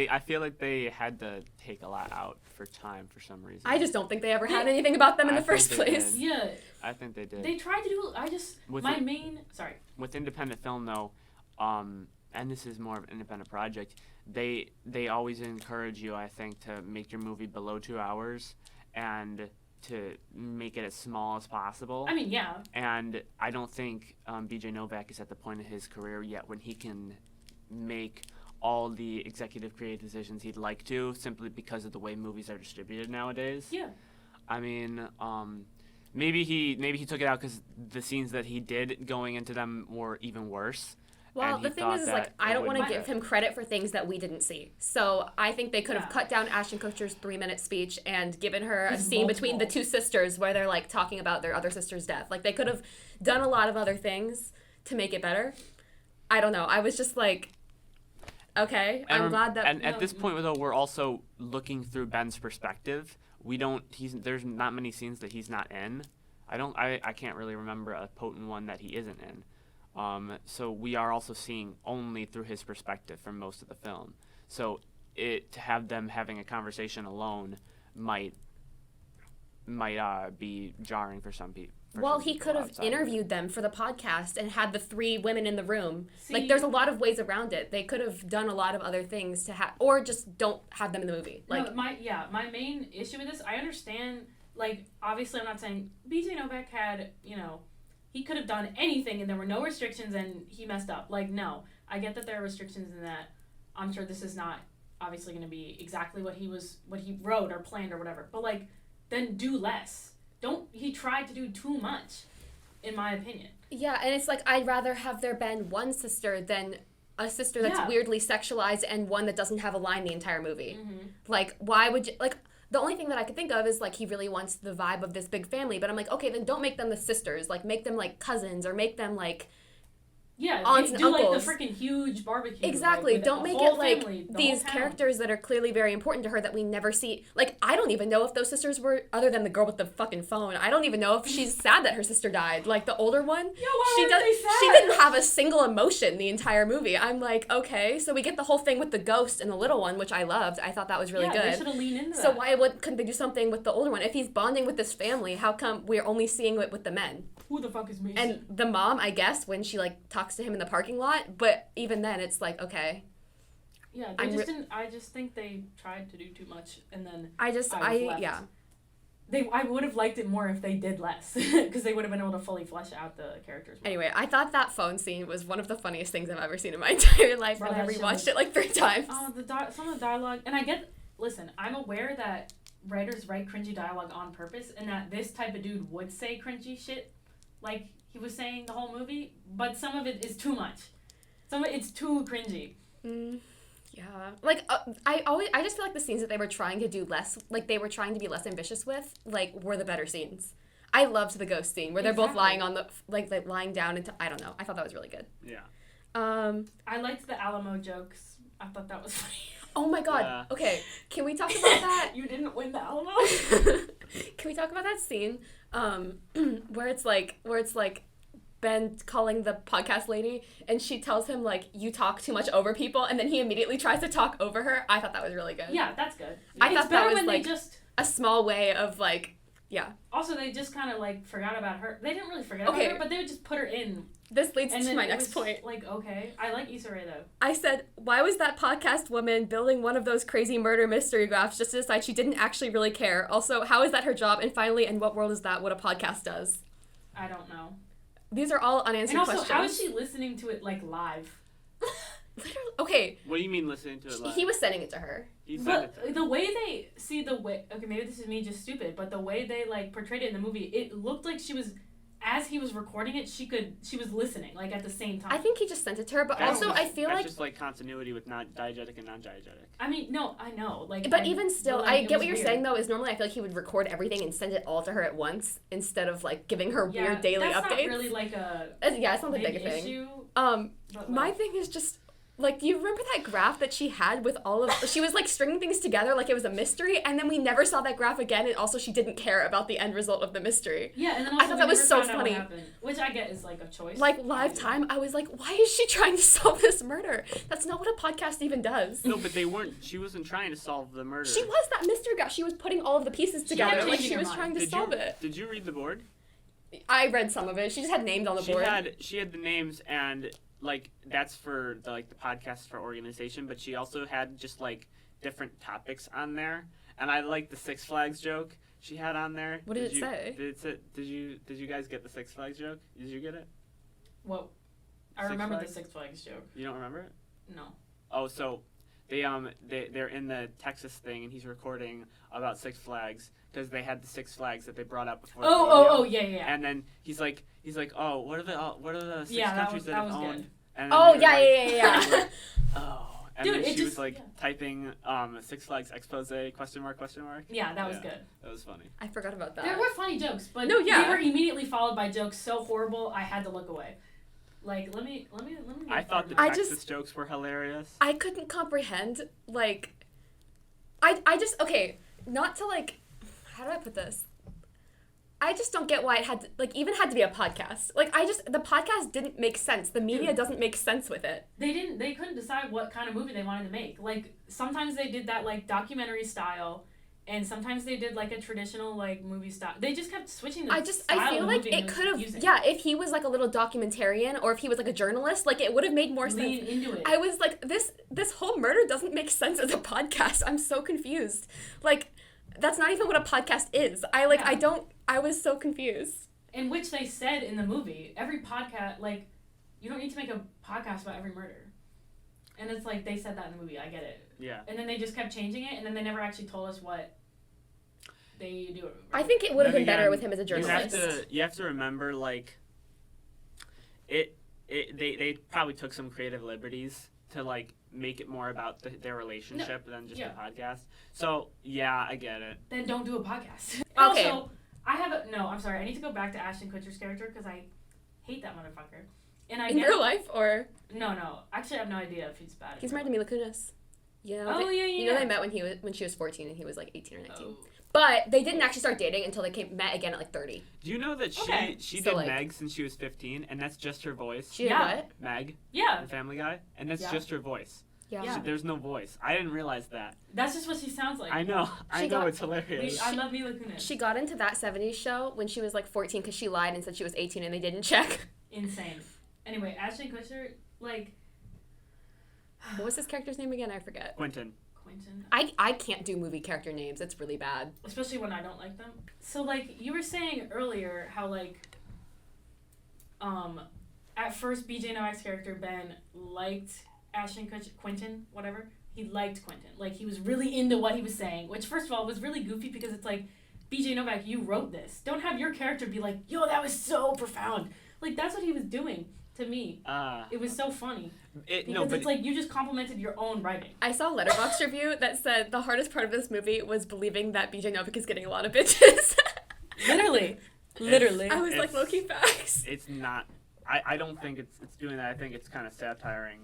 [SPEAKER 3] I feel like they had to take a lot out for time for some reason.
[SPEAKER 2] I just don't think they ever had anything about them in the first place.
[SPEAKER 1] Yeah.
[SPEAKER 3] I think they did.
[SPEAKER 1] They tried to do.
[SPEAKER 3] With independent film though, and this is more of an independent project. They always encourage you, I think, to make your movie below 2 hours, and to make it as small as possible.
[SPEAKER 1] I mean, yeah.
[SPEAKER 3] And I don't think BJ Novak is at the point of his career yet when he can make all the executive creative decisions he'd like to, simply because of the way movies are distributed nowadays.
[SPEAKER 1] Yeah.
[SPEAKER 3] I mean, maybe he took it out because the scenes that he did going into them were even worse.
[SPEAKER 2] Well, the thing is like, I don't want to give him credit for things that we didn't see. So I think they could have cut down Ashton Kutcher's 3-minute speech and given her a scene between the two sisters where they're like talking about their other sister's death. Like they could have done a lot of other things to make it better. I don't know. I was just like, okay, I'm glad that...
[SPEAKER 3] And at this point, though, we're also looking through Ben's perspective. There's not many scenes that he's not in. I can't really remember a potent one that he isn't in. So we are also seeing only through his perspective for most of the film. So to have them having a conversation alone might be jarring for some people.
[SPEAKER 2] Well, he could have interviewed them for the podcast and had the 3 women in the room. Like, there's a lot of ways around it. They could have done a lot of other things to have, or just don't have them in the movie. Like,
[SPEAKER 1] my main issue with this, I understand, like, obviously I'm not saying BJ Novak had, he could have done anything and there were no restrictions and he messed up. Like, no. I get that there are restrictions in that. I'm sure this is not obviously going to be exactly what he wrote or planned or whatever. But, like, then do less. He tried to do too much, in my opinion. Yeah,
[SPEAKER 2] and it's like, I'd rather have there been one sister than a sister that's weirdly sexualized and one that doesn't have a line the entire movie. Mm-hmm. Like, why would you, like, the only thing that I could think of is, like, he really wants the vibe of this big family, but I'm like, okay, then don't make them the sisters. Like, make them, like, cousins, or make them, like, aunts and uncles.
[SPEAKER 1] Like the freaking huge barbecue.
[SPEAKER 2] Exactly.
[SPEAKER 1] Like,
[SPEAKER 2] don't make it like these characters that are clearly very important to her that we never see. Like, I don't even know if those sisters were, other than the girl with the fucking phone, I don't even know if she's sad that her sister died. Like, the older one, she didn't have a single emotion the entire movie. I'm like, okay, so we get the whole thing with the ghost and the little one, which I loved. I thought that was really good.
[SPEAKER 1] They should have leaned into that.
[SPEAKER 2] So why couldn't they do something with the older one? If he's bonding with this family, how come we're only seeing it with the men?
[SPEAKER 1] Who the fuck is Mason?
[SPEAKER 2] And the mom, I guess, when she, like, talks to him in the parking lot, but even then, it's like, okay.
[SPEAKER 1] Yeah, I just think they tried to do too much, and then I would have liked it more if they did less, because they would have been able to fully flesh out the characters more.
[SPEAKER 2] Anyway, I thought that phone scene was one of the funniest things I've ever seen in my entire life, and I rewatched it, like, 3 times.
[SPEAKER 1] Oh, some of the dialogue, and listen, I'm aware that writers write cringy dialogue on purpose, and that this type of dude would say cringy shit, like he was saying the whole movie, but some of it is too much. It's too cringy.
[SPEAKER 2] Yeah. Like, I just feel like the scenes that they were trying to do less, like they were trying to be less ambitious with, like, were the better scenes. I loved the ghost scene where they're both lying on the, like lying down into, I don't know. I thought that was really good.
[SPEAKER 3] Yeah.
[SPEAKER 1] I liked the Alamo jokes. I thought that was funny.
[SPEAKER 2] Oh my god. Yeah. Okay. Can we talk about that?
[SPEAKER 1] You didn't win the Alamo?
[SPEAKER 2] Can we talk about that scene where it's like Ben calling the podcast lady and she tells him, like, you talk too much over people, and then he immediately tries to talk over her? I thought that was really good.
[SPEAKER 1] Yeah, that's good.
[SPEAKER 2] I thought that was, like, a small way of, like, yeah.
[SPEAKER 1] Also, they just kind of, like, forgot about her. They didn't really forget about her, but they would just put her in
[SPEAKER 2] This leads
[SPEAKER 1] And
[SPEAKER 2] to
[SPEAKER 1] then
[SPEAKER 2] my
[SPEAKER 1] it
[SPEAKER 2] next
[SPEAKER 1] was,
[SPEAKER 2] point.
[SPEAKER 1] Like, okay, I like Issa Rae though.
[SPEAKER 2] I said, why was that podcast woman building one of those crazy murder mystery graphs just to decide she didn't actually really care? Also, how is that her job? And finally, in what world is that what a podcast does?
[SPEAKER 1] I don't know.
[SPEAKER 2] These are all unanswered
[SPEAKER 1] And also,
[SPEAKER 2] questions.
[SPEAKER 1] how is she listening to it like live?
[SPEAKER 2] Literally, okay.
[SPEAKER 3] What do you mean listening to it live?
[SPEAKER 2] He was sending it to her.
[SPEAKER 3] He sent
[SPEAKER 1] But
[SPEAKER 3] it to her.
[SPEAKER 1] the way they okay, maybe this is me just stupid, but the way they like portrayed it in the movie, it looked like she was, as he was recording it, she was listening like at the same time.
[SPEAKER 2] I think he just sent it to her, but
[SPEAKER 3] That's
[SPEAKER 2] also
[SPEAKER 3] just-
[SPEAKER 2] I feel
[SPEAKER 3] that's
[SPEAKER 2] like.
[SPEAKER 3] just like continuity with diegetic and non-diegetic.
[SPEAKER 1] I mean, no, I know, like.
[SPEAKER 2] But even still,
[SPEAKER 1] like,
[SPEAKER 2] I
[SPEAKER 1] it
[SPEAKER 2] get
[SPEAKER 1] was
[SPEAKER 2] what you're
[SPEAKER 1] weird.
[SPEAKER 2] saying though. Is normally I feel like he would record everything and send it all to her at once instead of like giving her weird daily
[SPEAKER 1] that's
[SPEAKER 2] updates.
[SPEAKER 1] Not really like a.
[SPEAKER 2] Yeah, it's not the
[SPEAKER 1] big
[SPEAKER 2] big thing.
[SPEAKER 1] issue. But,
[SPEAKER 2] My
[SPEAKER 1] like,
[SPEAKER 2] thing is just. Like, do you remember that graph that she had with all of... She was, like, stringing things together like it was a mystery, and then we never saw that graph again, and also she didn't care about the end result of the mystery.
[SPEAKER 1] Yeah, and then also
[SPEAKER 2] I thought
[SPEAKER 1] we
[SPEAKER 2] that was
[SPEAKER 1] never
[SPEAKER 2] so
[SPEAKER 1] found out what
[SPEAKER 2] funny.
[SPEAKER 1] happened, which I get is like a choice.
[SPEAKER 2] Like, live time, I was like, why is she trying to solve this murder? That's not what a podcast even does.
[SPEAKER 3] No, but she wasn't trying to solve the murder.
[SPEAKER 2] She was that mystery graph. She was putting all of the pieces together.
[SPEAKER 1] kept
[SPEAKER 2] Like,
[SPEAKER 1] changing
[SPEAKER 2] she
[SPEAKER 1] her
[SPEAKER 2] was
[SPEAKER 1] mind.
[SPEAKER 2] trying to solve it.
[SPEAKER 3] Did you read the board?
[SPEAKER 2] I read some of it. She just had names on the board.
[SPEAKER 3] She had the names, and like that's for the podcast for organization, but she also had just like different topics on there. And I like the Six Flags joke she had on there.
[SPEAKER 2] What did it say?
[SPEAKER 3] Did you guys get the Six Flags joke? Did you get it?
[SPEAKER 1] Well, I
[SPEAKER 3] Six
[SPEAKER 1] remember
[SPEAKER 3] Flags?
[SPEAKER 1] the Six Flags joke.
[SPEAKER 3] You don't remember it?
[SPEAKER 1] No.
[SPEAKER 3] Oh, so they're in the Texas thing, and he's recording about Six Flags because they had the Six Flags that they brought up before.
[SPEAKER 1] Oh, yeah.
[SPEAKER 3] And then he's like, oh, what are the six
[SPEAKER 1] Yeah,
[SPEAKER 3] countries
[SPEAKER 1] that
[SPEAKER 3] that have
[SPEAKER 1] was
[SPEAKER 3] owned?
[SPEAKER 1] good.
[SPEAKER 3] And then
[SPEAKER 2] Oh,
[SPEAKER 3] he was
[SPEAKER 2] yeah.
[SPEAKER 3] like, oh, and
[SPEAKER 1] Dude,
[SPEAKER 3] then
[SPEAKER 1] it
[SPEAKER 3] she was
[SPEAKER 1] just-
[SPEAKER 3] like
[SPEAKER 1] yeah.
[SPEAKER 3] typing Six Flags expose question mark.
[SPEAKER 1] Yeah, that was
[SPEAKER 3] Yeah.
[SPEAKER 1] good.
[SPEAKER 3] That was funny.
[SPEAKER 2] I forgot about that.
[SPEAKER 1] There were funny jokes, but
[SPEAKER 2] No, yeah.
[SPEAKER 1] they were immediately followed by jokes so horrible I had to look away. Like, let me.
[SPEAKER 3] I thought the
[SPEAKER 2] I
[SPEAKER 3] Texas
[SPEAKER 2] just-
[SPEAKER 3] jokes were hilarious.
[SPEAKER 2] I couldn't comprehend, like, I just, okay, not to, like, how do I put this? I just don't get why it had to, like, even had to be a podcast. Like, the podcast didn't make sense. The media doesn't make sense with it.
[SPEAKER 1] They couldn't decide what kind of movie they wanted to make. Like, sometimes they did that, like, documentary style, and sometimes they did, like, a traditional, like, movie style. They just kept switching the style
[SPEAKER 2] I feel
[SPEAKER 1] of the
[SPEAKER 2] like
[SPEAKER 1] movie and
[SPEAKER 2] it
[SPEAKER 1] was
[SPEAKER 2] could have,
[SPEAKER 1] confusing.
[SPEAKER 2] yeah, if he was, like, a little documentarian, or if he was, like, a journalist, like, it would have made more
[SPEAKER 1] Lean
[SPEAKER 2] sense.
[SPEAKER 1] into it.
[SPEAKER 2] I was like, this whole murder doesn't make sense as a podcast. I'm so confused. Like, that's not even what a podcast is. I was so confused.
[SPEAKER 1] In which they said in the movie, every podcast, like, you don't need to make a podcast about every murder. And it's like, they said that in the movie, I get it.
[SPEAKER 3] Yeah.
[SPEAKER 1] And then they just kept changing it, and then they never actually told us what they do.
[SPEAKER 2] I think it would have
[SPEAKER 3] Then
[SPEAKER 2] been better
[SPEAKER 3] again,
[SPEAKER 2] with him as a journalist.
[SPEAKER 3] You have to remember, like, they probably took some creative liberties to, like, make it more about their relationship than just a podcast. So, yeah, I get it.
[SPEAKER 1] Then don't do a podcast.
[SPEAKER 2] Okay.
[SPEAKER 1] Also, I'm sorry, I need to go back to Ashton Kutcher's character, because I hate that motherfucker. And I
[SPEAKER 2] In
[SPEAKER 1] get
[SPEAKER 2] real life, or
[SPEAKER 1] No. Actually, I have no idea if he's bad.
[SPEAKER 2] he's married to Mila Kunis. You know,
[SPEAKER 1] Oh, yeah.
[SPEAKER 2] You know they met when she was 14 and he was like 18 or 19.
[SPEAKER 1] Oh.
[SPEAKER 2] But they didn't actually start dating until they met again at like 30.
[SPEAKER 3] Do you know that
[SPEAKER 1] Okay.
[SPEAKER 3] she
[SPEAKER 2] So,
[SPEAKER 3] did
[SPEAKER 2] like-
[SPEAKER 3] Meg since she was 15, and that's just her voice?
[SPEAKER 2] She did
[SPEAKER 1] Yeah.
[SPEAKER 2] what?
[SPEAKER 3] Meg,
[SPEAKER 1] Yeah,
[SPEAKER 3] the Family Guy, and that's
[SPEAKER 1] Yeah.
[SPEAKER 3] just her voice.
[SPEAKER 1] Yeah.
[SPEAKER 3] There's no voice. I didn't realize that.
[SPEAKER 1] that's just what she sounds like.
[SPEAKER 3] I know. It's
[SPEAKER 1] I
[SPEAKER 3] hilarious.
[SPEAKER 1] love Mila Kunis.
[SPEAKER 2] She got into that 70s show when she was like 14 because she lied and said she was 18 and they didn't check.
[SPEAKER 1] Insane. Anyway, Ashton Kutcher, like,
[SPEAKER 2] What was his character's name again? I forget.
[SPEAKER 3] Quentin.
[SPEAKER 1] Quentin.
[SPEAKER 2] I can't do movie character names. It's really bad.
[SPEAKER 1] Especially when I don't like them. So, like, you were saying earlier how, like, at first BJ Novak's character, Ben, liked Ashton Kutcher, Quentin, whatever. He liked Quentin. Like, he was really into what he was saying, which, first of all, was really goofy because it's like, BJ Novak, you wrote this. Don't have your character be like, yo, that was so profound. Like, that's what he was doing to me. It was so funny. Because it's like, you just complimented your own writing.
[SPEAKER 2] I saw a Letterboxd review that said the hardest part of this movie was believing that BJ Novak is getting a lot of bitches.
[SPEAKER 1] Literally.
[SPEAKER 2] I was like, low-key facts.
[SPEAKER 3] It's not. I don't think it's doing that. I think it's kind of satiring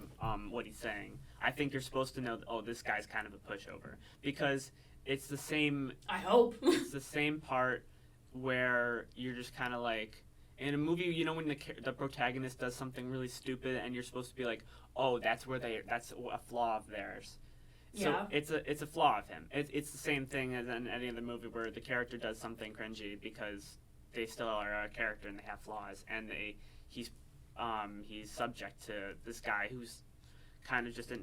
[SPEAKER 3] what he's saying. I think you're supposed to know, this guy's kind of a pushover. Because it's the same...
[SPEAKER 1] I hope.
[SPEAKER 3] It's the same part where you're just kind of like... In a movie, you know when the protagonist does something really stupid and you're supposed to be like, that's a flaw of theirs. So
[SPEAKER 1] Yeah.
[SPEAKER 3] it's a flaw of him. It's the same thing as in any other movie where the character does something cringy because they still are a character and they have flaws and he's he's subject to this guy who's kind of just a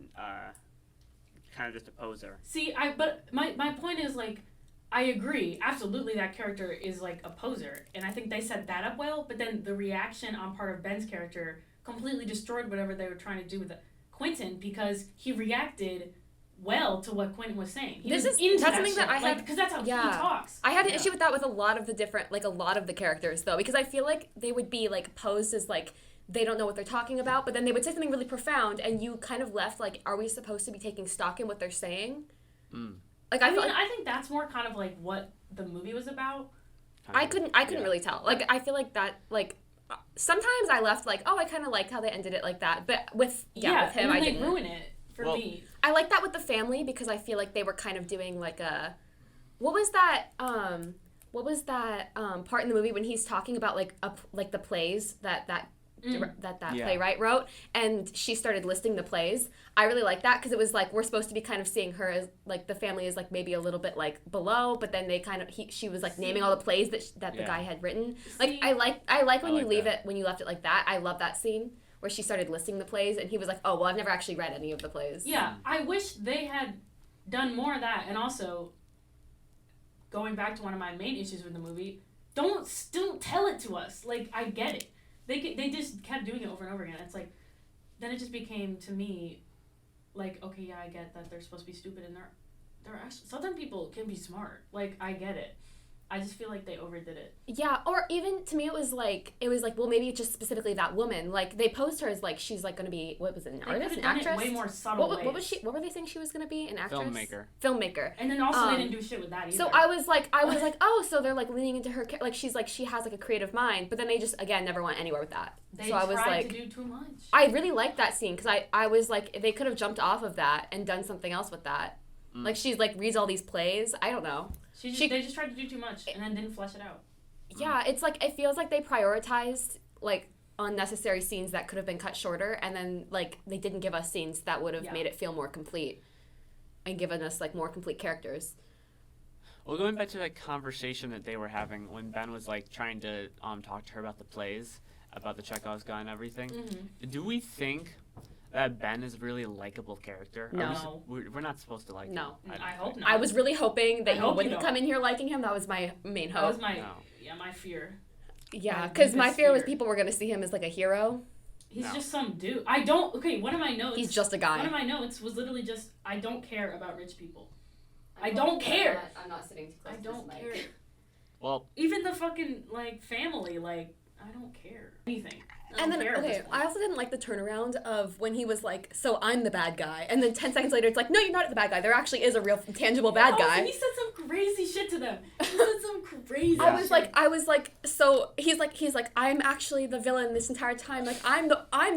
[SPEAKER 3] poser.
[SPEAKER 1] See, but my point is, like, I agree. Absolutely, that character is, like, a poser. And I think they set that up well, but then the reaction on part of Ben's character completely destroyed whatever they were trying to do with Quentin, because he reacted well to what Quentin was saying. That's something that I had, because that's how he talks.
[SPEAKER 2] I had an issue with that with a lot of the characters, though, because I feel like they would be, like, posed as, like, they don't know what they're talking about, but then they would say something really profound, and you kind of left, like, are we supposed to be taking stock in what they're saying? Like,
[SPEAKER 1] I think that's more kind of, like, what the movie was about.
[SPEAKER 2] I couldn't really tell. Like, I feel like that, like, sometimes I left, like, oh, I kind of liked how they ended it like that, but with him, I didn't.
[SPEAKER 1] Ruin it for me.
[SPEAKER 2] I like that with the family, because I feel like they were kind of doing, like, what was that part in the movie when he's talking about, like, the plays that playwright wrote, and she started listing the plays. I really like that, because it was like we're supposed to be kind of seeing her as, like, the family is, like, maybe a little bit, like, below, but then they kind of she was, like, naming all the plays that the guy had written. Like, I like when you left it like that. I love that scene where she started listing the plays, and he was like, oh, well, I've never actually read any of the plays.
[SPEAKER 1] Yeah, I wish they had done more of that. And also, going back to one of my main issues with the movie, don't tell it to us. Like, I get it. They just kept doing it over and over again. It's like, then it just became, to me, like, okay, yeah, I get that they're supposed to be stupid, and they're actually, Southern people can be smart. Like, I get it. I just feel like they overdid it.
[SPEAKER 2] Yeah, or even, to me, it was like, well, maybe just specifically that woman. Like, they posed her as, like, she's, like, going to be, what was it, an artist, an actress?
[SPEAKER 1] Way more subtle
[SPEAKER 2] what was she, what were they saying she was going to be? An actress? Filmmaker.
[SPEAKER 1] And then also they didn't do shit with that either.
[SPEAKER 2] So I was like, oh, so they're, like, leaning into her, like, she's, like, she has, like, a creative mind, but then they just, again, never went anywhere with that.
[SPEAKER 1] They
[SPEAKER 2] I was
[SPEAKER 1] tried
[SPEAKER 2] like,
[SPEAKER 1] to do too much.
[SPEAKER 2] I really liked that scene, because I was like, they could have jumped off of that and done something else with that. Like, she's, like, reads all these plays. I don't know.
[SPEAKER 1] They just tried to do too much and then didn't flesh it out.
[SPEAKER 2] Yeah, it's like, it feels like they prioritized, like, unnecessary scenes that could have been cut shorter, and then, like, they didn't give us scenes that would have made it feel more complete and given us, like, more complete characters.
[SPEAKER 3] Well, going back to that conversation that they were having when Ben was, like, trying to talk to her about the plays, about the Chekhov's gun and everything, do we think that Ben is really a likable character?
[SPEAKER 2] No.
[SPEAKER 3] We're not supposed to like him.
[SPEAKER 1] No, I hope not.
[SPEAKER 2] I was really hoping that you wouldn't come in here liking him. That was my main hope.
[SPEAKER 1] That was my fear.
[SPEAKER 2] Yeah, because my fear was people were going to see him as, like, a hero.
[SPEAKER 1] He's just some dude. One of my notes.
[SPEAKER 2] He's just a guy.
[SPEAKER 1] One of my notes was literally just, I don't care about rich people. I don't care.
[SPEAKER 2] I'm not sitting too close
[SPEAKER 1] I don't care.
[SPEAKER 3] Well,
[SPEAKER 1] even the fucking, like, family, like, I don't care. Anything.
[SPEAKER 2] And then, okay, I also didn't like the turnaround of when he was like, so I'm the bad guy. And then 10 seconds later, it's like, no, you're not the bad guy. There actually is a real, tangible bad guy.
[SPEAKER 1] So he said some crazy shit to them. He said some crazy shit.
[SPEAKER 2] I was like, so he's like, I'm actually the villain this entire time. Like, I'm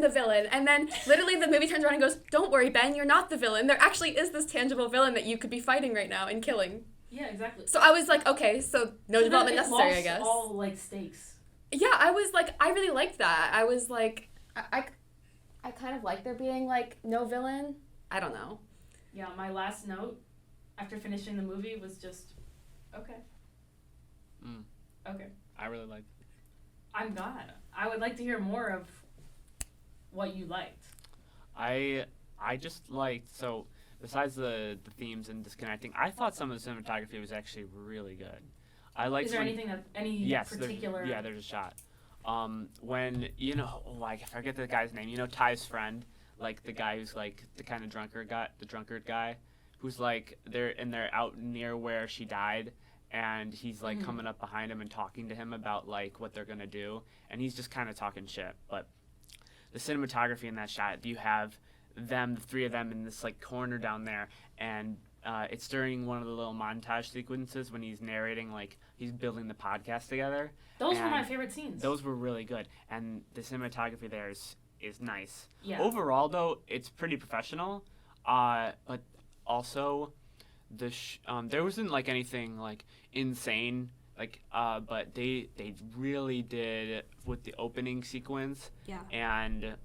[SPEAKER 2] the villain. And then literally the movie turns around and goes, don't worry, Ben, you're not the villain. There actually is this tangible villain that you could be fighting right now and killing.
[SPEAKER 1] Yeah, exactly.
[SPEAKER 2] So I was like, okay, so no development necessary, I guess.
[SPEAKER 1] All, like, stakes.
[SPEAKER 2] Yeah, I was like, I really liked that. I was like, I kind of like there being, like, no villain. I don't know.
[SPEAKER 1] Yeah, my last note after finishing the movie was just, okay. Okay.
[SPEAKER 3] I really liked it.
[SPEAKER 1] I'm glad. I would like to hear more of what you liked.
[SPEAKER 3] I just liked, so besides the themes and disconnecting, I thought some of the cinematography was actually really good.
[SPEAKER 1] Is there anything that particular?
[SPEAKER 3] There's a shot. When I forget the guy's name. You know, Ty's friend, like the guy who's like the kind of drunkard guy, who's like they're out near where she died, and he's like coming up behind him and talking to him about like what they're gonna do, and he's just kind of talking shit. But the cinematography in that shot, you have the three of them in this like corner down there, and it's during one of the little montage sequences when he's narrating, like, he's building the podcast together.
[SPEAKER 1] Those were my favorite scenes.
[SPEAKER 3] Those were really good. And the cinematography there is nice.
[SPEAKER 1] Yeah.
[SPEAKER 3] Overall, though, it's pretty professional. But also, there wasn't, like, anything, like, insane. Like, but they really did with the opening sequence.
[SPEAKER 2] Yeah.
[SPEAKER 3] And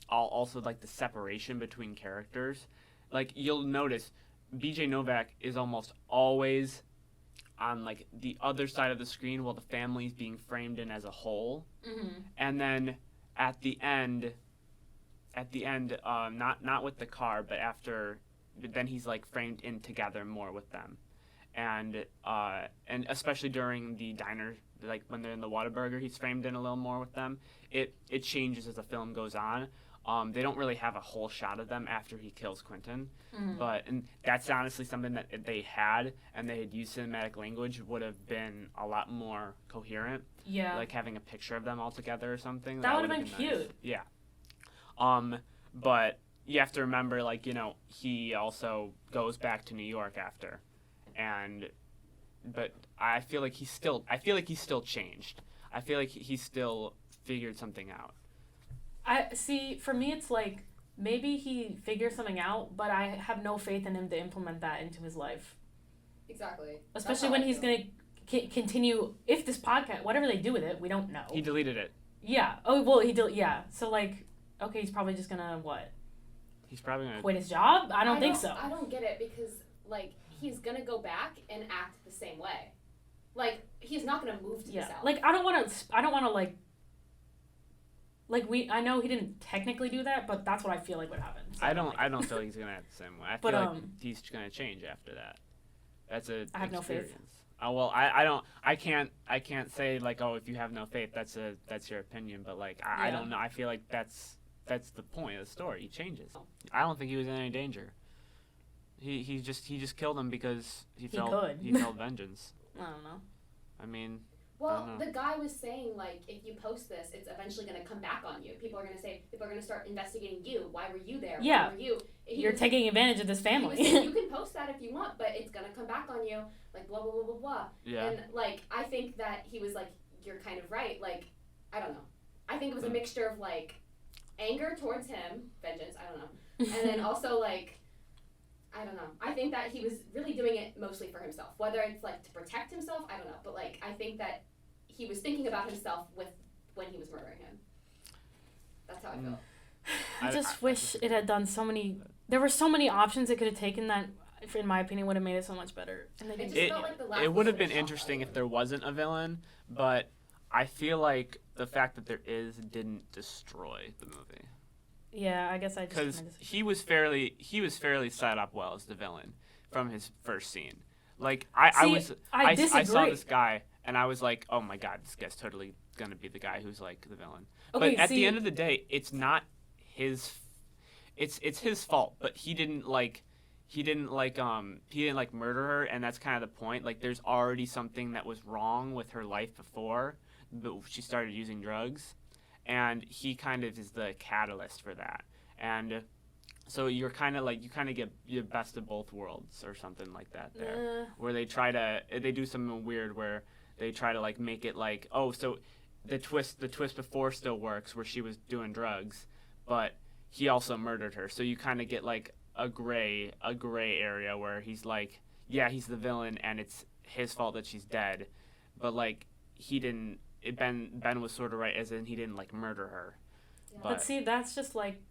[SPEAKER 3] also, like, the separation between characters. Like, you'll notice BJ Novak is almost always on, like, the other side of the screen while the family's being framed in as a whole. And then at the end, not with the car, but then he's like framed in together more with them, and especially during the diner, like when they're in the Whataburger, he's framed in a little more with them. It changes as the film goes on. They don't really have a whole shot of them after he kills Quentin, and that's honestly something that if they had and they had used cinematic language would have been a lot more coherent.
[SPEAKER 1] Yeah.
[SPEAKER 3] Like having a picture of them all together or something.
[SPEAKER 1] That would have been
[SPEAKER 3] nice.
[SPEAKER 1] cute.
[SPEAKER 3] Yeah. But you have to remember, like, you know, he also goes back to New York after, but I feel like he's still changed. I feel like he still figured something out.
[SPEAKER 1] I see. For me, it's like maybe he figures something out, but I have no faith in him to implement that into his life.
[SPEAKER 2] Exactly.
[SPEAKER 1] Especially when he's gonna continue. If this podcast, whatever they do with it, we don't know.
[SPEAKER 3] He deleted it.
[SPEAKER 1] Yeah. Oh well, yeah. So like, okay, he's probably just gonna what?
[SPEAKER 3] He's probably gonna
[SPEAKER 1] quit his job. I don't think so.
[SPEAKER 2] I don't get it because like he's gonna go back and act the same way. Like he's not gonna move to the south.
[SPEAKER 1] Like I don't want to like I know he didn't technically do that, but that's what I feel like would happen. So
[SPEAKER 3] I don't feel like he's gonna act the same way. I feel like he's gonna change after that. That's a
[SPEAKER 1] I have no faith.
[SPEAKER 3] Oh well, I can't say like, oh, if you have no faith, that's your opinion, but like I don't know. I feel like that's the point of the story. He changes. I don't think he was in any danger. He just killed him because he felt vengeance.
[SPEAKER 1] I don't know.
[SPEAKER 3] I mean,
[SPEAKER 2] well, the guy was saying, like, if you post this, it's eventually going to come back on you. People are going to start investigating you. Why were you there?
[SPEAKER 1] Yeah.
[SPEAKER 2] Why were you?
[SPEAKER 1] You're taking advantage of this family.
[SPEAKER 2] He was saying, you can post that if you want, but it's going to come back on you. Like, blah, blah, blah, blah, blah.
[SPEAKER 3] Yeah.
[SPEAKER 2] And, like, I think that he was like, you're kind of right. Like, I don't know. I think it was a mixture of, like, anger towards him, vengeance, I don't know. And then also, like, I don't know. I think that he was really doing it mostly for himself. Whether it's, like, to protect himself, I don't know. But, like, I think that he was thinking about himself when he was murdering him. That's how I feel.
[SPEAKER 1] I just wish it had done so many... There were so many options it could have taken that, in my opinion, would have made it so much better. And they
[SPEAKER 2] it felt like the last
[SPEAKER 3] it would have been interesting if there wasn't a villain, but I feel like the fact that there didn't destroy the movie.
[SPEAKER 1] Yeah, I guess I just...
[SPEAKER 3] Because he was fairly set up well as the villain from his first scene. Like, I saw this guy, and I was like, oh my god, this guy's totally going to be the guy who's, like, the villain.
[SPEAKER 1] Okay,
[SPEAKER 3] but at the end of the day, it's not his... It's his fault, but he didn't murder her, and that's kind of the point. Like, there's already something that was wrong with her life before she started using drugs, and he kind of is the catalyst for that. And so you kind of get your best of both worlds or something like that there, where they do something weird where they try to like make it like, oh, so the twist before still works where she was doing drugs, but he also murdered her. So you kind of get like a gray area where he's like, yeah, he's the villain and it's his fault that she's dead, but like he didn't. Ben was sort of right, as in he didn't like murder her.
[SPEAKER 2] Yeah.
[SPEAKER 1] But see, that's just like,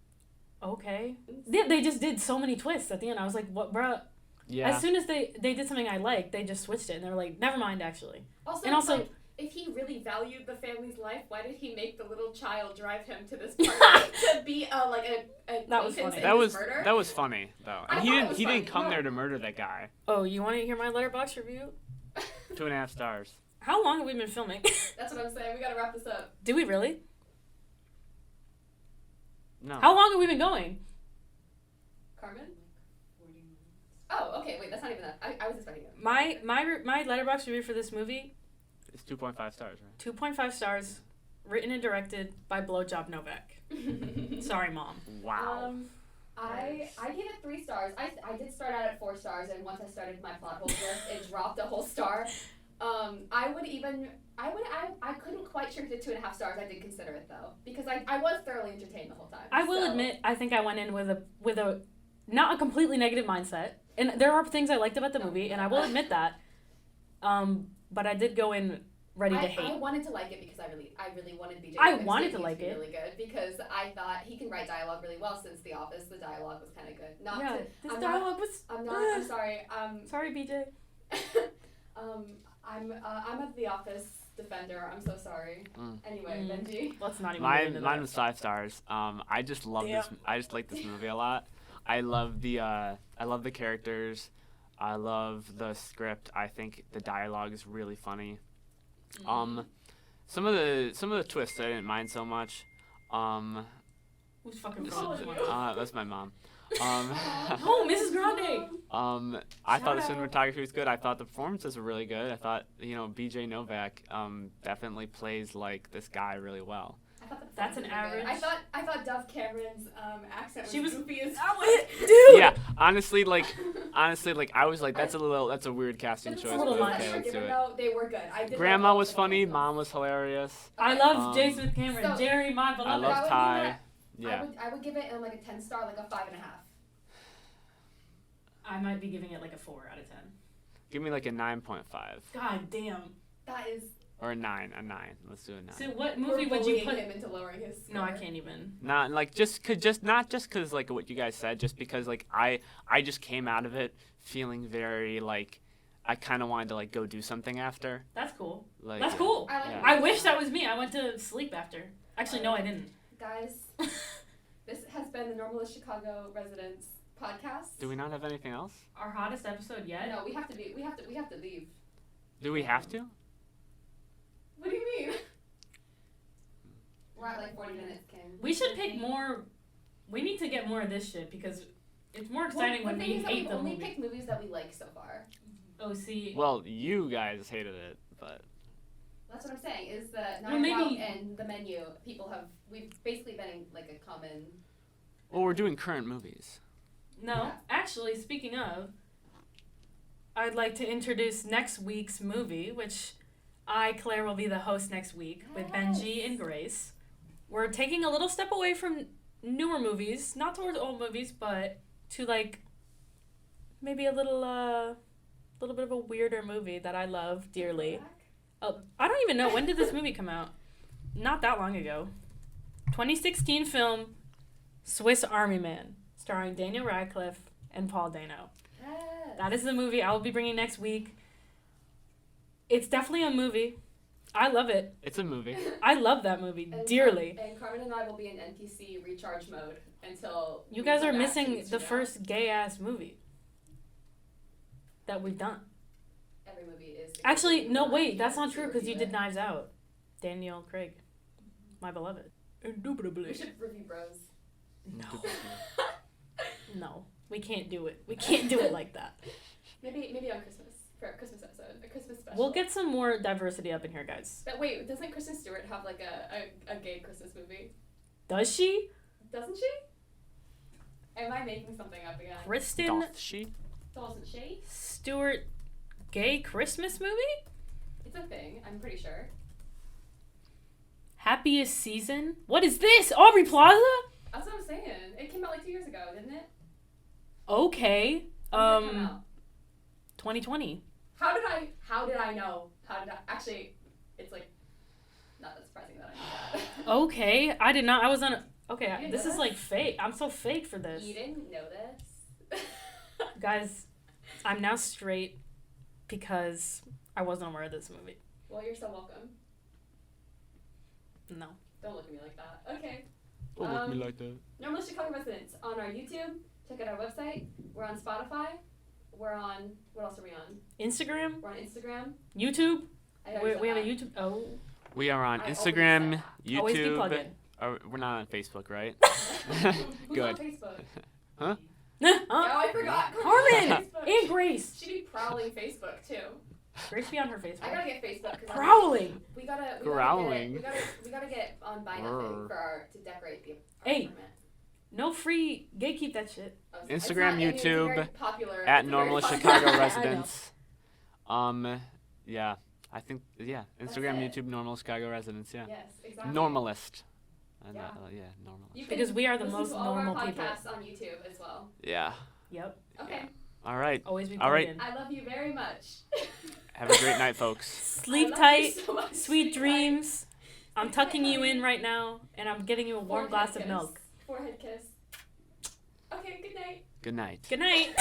[SPEAKER 1] okay. They just did so many twists at the end. I was like, what, bruh?
[SPEAKER 3] Yeah.
[SPEAKER 1] As soon as they did something I liked, they just switched it, and they were like, never mind, actually.
[SPEAKER 2] Also, like, if he really valued the family's life, why did he make the little child drive him to this party to be a
[SPEAKER 1] that was funny.
[SPEAKER 2] Murder?
[SPEAKER 3] That was funny though, and he didn't come there to murder that guy.
[SPEAKER 1] Oh, you want to hear my Letterboxd review?
[SPEAKER 3] 2.5 stars.
[SPEAKER 1] How long have we been filming?
[SPEAKER 2] That's what I'm saying. We gotta wrap this up.
[SPEAKER 1] Do we really?
[SPEAKER 3] No.
[SPEAKER 1] How long have we been going?
[SPEAKER 2] Carmen? 40 minutes. Oh, okay. Wait, that's not even that. I was expecting it.
[SPEAKER 1] My Letterboxd review for this movie.
[SPEAKER 3] It's 2.5 stars, right?
[SPEAKER 1] 2.5 stars, written and directed by BJ Novak. Sorry, Mom.
[SPEAKER 3] Wow.
[SPEAKER 2] I gave it 3 stars. I did start out at 4 stars, and once I started my plot hole list, it dropped a whole star. I couldn't quite shrink it to 2.5 stars. I did consider it though, because I was thoroughly entertained the whole time.
[SPEAKER 1] I will admit, I think I went in with a not a completely negative mindset, and there are things I liked about the movie, and I will admit that. But I did go in ready to hate.
[SPEAKER 2] I wanted to like it because I really wanted BJ.
[SPEAKER 1] I wanted to like it.
[SPEAKER 2] Really good because I thought he can write dialogue really well. Since The Office, the dialogue was kind of good. I'm sorry.
[SPEAKER 1] Sorry, BJ.
[SPEAKER 2] I'm of The Office defender. I'm so sorry. Anyway, Benji.
[SPEAKER 1] Let's not even get into
[SPEAKER 3] Mine
[SPEAKER 1] that.
[SPEAKER 3] was 5 stars. I just love this. I just like this movie a lot. I love the characters. I love the script. I think the dialogue is really funny. Some of the twists I didn't mind so much.
[SPEAKER 1] Who's fucking
[SPEAKER 3] That's my mom.
[SPEAKER 1] Oh, Mrs. Grande.
[SPEAKER 3] I thought the cinematography was good. I thought the performances were really good. I thought, BJ Novak definitely plays like this guy really well.
[SPEAKER 1] That's an average.
[SPEAKER 2] I thought Dove Cameron's accent was goofy as
[SPEAKER 1] dude.
[SPEAKER 3] Yeah, honestly, I was like, that's a weird casting choice.
[SPEAKER 1] a little much.
[SPEAKER 3] Okay, let's do it.
[SPEAKER 2] Though they were good.
[SPEAKER 3] Grandma was funny. Mom was hilarious.
[SPEAKER 1] I love J. Smith Cameron.
[SPEAKER 2] so-
[SPEAKER 1] Jerry, my beloved.
[SPEAKER 3] I love Ty. Yeah.
[SPEAKER 2] I would give it like a 10-star, like a 5.5.
[SPEAKER 1] I might be giving it like a 4 out of 10.
[SPEAKER 3] Give me like a 9.5
[SPEAKER 1] God damn.
[SPEAKER 2] That is.
[SPEAKER 3] or a 9. Let's do a 9.
[SPEAKER 1] So what movie would you put
[SPEAKER 2] him into lowering his score?
[SPEAKER 1] No, I can't even.
[SPEAKER 3] Not like not just because like what you guys said, just because like I just came out of it feeling very like I kind of wanted to like go do something after.
[SPEAKER 1] That's cool.
[SPEAKER 3] Like,
[SPEAKER 1] That's cool.
[SPEAKER 3] Yeah.
[SPEAKER 1] I wish that was me. I went to sleep after. Actually, no, I didn't.
[SPEAKER 2] Guys, this has been the Normalest Chicago Residents podcast.
[SPEAKER 3] Do we not have anything else?
[SPEAKER 1] Our hottest episode yet?
[SPEAKER 2] No, we have to leave.
[SPEAKER 3] Do we have to?
[SPEAKER 2] What do you mean? We're at like 40 minutes, King.
[SPEAKER 1] We should pick more. We need to get more of this shit because it's more exciting when we hate the
[SPEAKER 2] movie.
[SPEAKER 1] movie.
[SPEAKER 2] We've only picked movies that we like so far.
[SPEAKER 1] OC.
[SPEAKER 3] Well, you guys hated it, but
[SPEAKER 2] That's what I'm saying. Is the
[SPEAKER 1] Well,
[SPEAKER 2] Night Out
[SPEAKER 1] maybe-
[SPEAKER 2] and the menu? We've basically been in like a common.
[SPEAKER 3] well, we're doing current movies.
[SPEAKER 1] No,
[SPEAKER 2] Yeah.
[SPEAKER 1] actually, speaking of, I'd like to introduce next week's movie, which Claire, will be the host next week with Benji and Grace. We're taking a little step away from newer movies, not towards old movies, but to like maybe a little bit of a weirder movie that I love dearly. Oh, I don't even know, when did this movie come out? Not that long ago. 2016 film Swiss Army Man, starring Daniel Radcliffe and Paul Dano.
[SPEAKER 2] Yes.
[SPEAKER 1] That is the movie I will be bringing next week. It's definitely a movie. I love it.
[SPEAKER 3] It's a movie.
[SPEAKER 1] I love that movie
[SPEAKER 2] And
[SPEAKER 1] dearly.
[SPEAKER 2] And Carmen and I will be in NPC recharge mode until.
[SPEAKER 1] You
[SPEAKER 2] we
[SPEAKER 1] guys
[SPEAKER 2] come
[SPEAKER 1] are
[SPEAKER 2] back
[SPEAKER 1] missing
[SPEAKER 2] 2 weeks
[SPEAKER 1] the
[SPEAKER 2] from now.
[SPEAKER 1] first gay-ass movie that we've done.
[SPEAKER 2] Every movie is.
[SPEAKER 1] Actually, no, wait, that's not true because you did Knives Out. Daniel Craig, my beloved.
[SPEAKER 2] We
[SPEAKER 1] Indubitably.
[SPEAKER 2] should review Bros.
[SPEAKER 1] No. No, we can't do it. We can't do it like that.
[SPEAKER 2] Maybe on Christmas for a Christmas episode, a Christmas special.
[SPEAKER 1] We'll get some more diversity up in here, guys.
[SPEAKER 2] But wait, doesn't Kristen Stewart have like a gay Christmas movie?
[SPEAKER 1] Does she?
[SPEAKER 2] Doesn't she? Am I making something up again?
[SPEAKER 1] Kristen
[SPEAKER 3] Doth she?
[SPEAKER 2] Doesn't she?
[SPEAKER 1] Stewart gay Christmas movie?
[SPEAKER 2] It's a thing. I'm pretty sure.
[SPEAKER 1] Happiest Season? What is this? Aubrey Plaza?
[SPEAKER 2] That's what I'm saying. It came out like 2 years ago, didn't it?
[SPEAKER 1] Okay.
[SPEAKER 2] When did it come out?
[SPEAKER 1] 2020.
[SPEAKER 2] How did I know? Actually, it's like not that surprising that I knew that.
[SPEAKER 1] Okay, I did not. I was on. Okay,
[SPEAKER 2] You didn't
[SPEAKER 1] this
[SPEAKER 2] know
[SPEAKER 1] is
[SPEAKER 2] that?
[SPEAKER 1] like fake. I'm so fake for this.
[SPEAKER 2] You didn't know this?
[SPEAKER 1] Guys, I'm now straight because I wasn't aware of this movie.
[SPEAKER 2] Well, you're so welcome.
[SPEAKER 1] No.
[SPEAKER 2] Don't look at me like that. Okay.
[SPEAKER 3] Don't look at me like that.
[SPEAKER 2] Normalest Chicago Residents on our YouTube. Check out our website. We're on Spotify. We're on. What else are we on?
[SPEAKER 1] Instagram,
[SPEAKER 2] We're on Instagram.
[SPEAKER 1] YouTube.
[SPEAKER 2] I already
[SPEAKER 1] We have a
[SPEAKER 2] said
[SPEAKER 1] YouTube. Oh,
[SPEAKER 3] We are on
[SPEAKER 2] I always
[SPEAKER 3] Instagram,
[SPEAKER 2] say
[SPEAKER 1] always be
[SPEAKER 3] YouTube.
[SPEAKER 1] plugging.
[SPEAKER 3] We're not on Facebook, right?
[SPEAKER 2] that. Who's
[SPEAKER 3] Good.
[SPEAKER 2] on Facebook?
[SPEAKER 3] Huh?
[SPEAKER 2] Oh,
[SPEAKER 1] Huh?
[SPEAKER 2] I forgot.
[SPEAKER 1] Carmen
[SPEAKER 2] Facebook.
[SPEAKER 1] and Grace.
[SPEAKER 2] She'd be prowling Facebook too.
[SPEAKER 1] Grace be on her
[SPEAKER 2] I
[SPEAKER 1] Facebook.
[SPEAKER 2] gotta get Facebook. 'Cause
[SPEAKER 1] Prowling.
[SPEAKER 2] We gotta
[SPEAKER 3] Growling.
[SPEAKER 2] we gotta get on Buy Nothing to decorate the
[SPEAKER 1] Hey.
[SPEAKER 2] apartment.
[SPEAKER 1] No free. Gatekeep that shit.
[SPEAKER 2] It's
[SPEAKER 3] Instagram,
[SPEAKER 2] not- I mean, it's a
[SPEAKER 3] YouTube,
[SPEAKER 2] very popular,
[SPEAKER 3] At
[SPEAKER 2] it's a very
[SPEAKER 3] Normalest
[SPEAKER 2] popular-
[SPEAKER 3] Chicago
[SPEAKER 1] I know.
[SPEAKER 3] Residents. Yeah. I think, Instagram,
[SPEAKER 2] That's it.
[SPEAKER 3] YouTube, Normalest Chicago Residents, yeah.
[SPEAKER 2] Yes, exactly.
[SPEAKER 3] Normalist.
[SPEAKER 2] Yeah.
[SPEAKER 3] Normalist.
[SPEAKER 2] You can
[SPEAKER 1] Because we are the
[SPEAKER 2] listen
[SPEAKER 1] most
[SPEAKER 2] to all of
[SPEAKER 1] normal
[SPEAKER 2] our
[SPEAKER 1] people.
[SPEAKER 2] podcasts on YouTube as well.
[SPEAKER 3] Yeah.
[SPEAKER 1] Yep.
[SPEAKER 2] Okay.
[SPEAKER 3] All right.
[SPEAKER 1] Always be
[SPEAKER 3] All right.
[SPEAKER 1] plugged in.
[SPEAKER 2] I love you very much.
[SPEAKER 3] Have a great night, folks.
[SPEAKER 1] Sleep
[SPEAKER 2] I love
[SPEAKER 1] tight.
[SPEAKER 2] you so much.
[SPEAKER 1] Sweet
[SPEAKER 2] Sleep
[SPEAKER 1] dreams. I'm
[SPEAKER 2] Sleep
[SPEAKER 1] tucking
[SPEAKER 2] tight,
[SPEAKER 1] you
[SPEAKER 2] honey.
[SPEAKER 1] in right now, and I'm getting you a
[SPEAKER 2] tight.
[SPEAKER 1] warm
[SPEAKER 2] Forehead
[SPEAKER 1] glass of
[SPEAKER 2] kiss.
[SPEAKER 1] milk.
[SPEAKER 2] Forehead kiss. Okay, good night.
[SPEAKER 3] Good night.
[SPEAKER 1] Good night.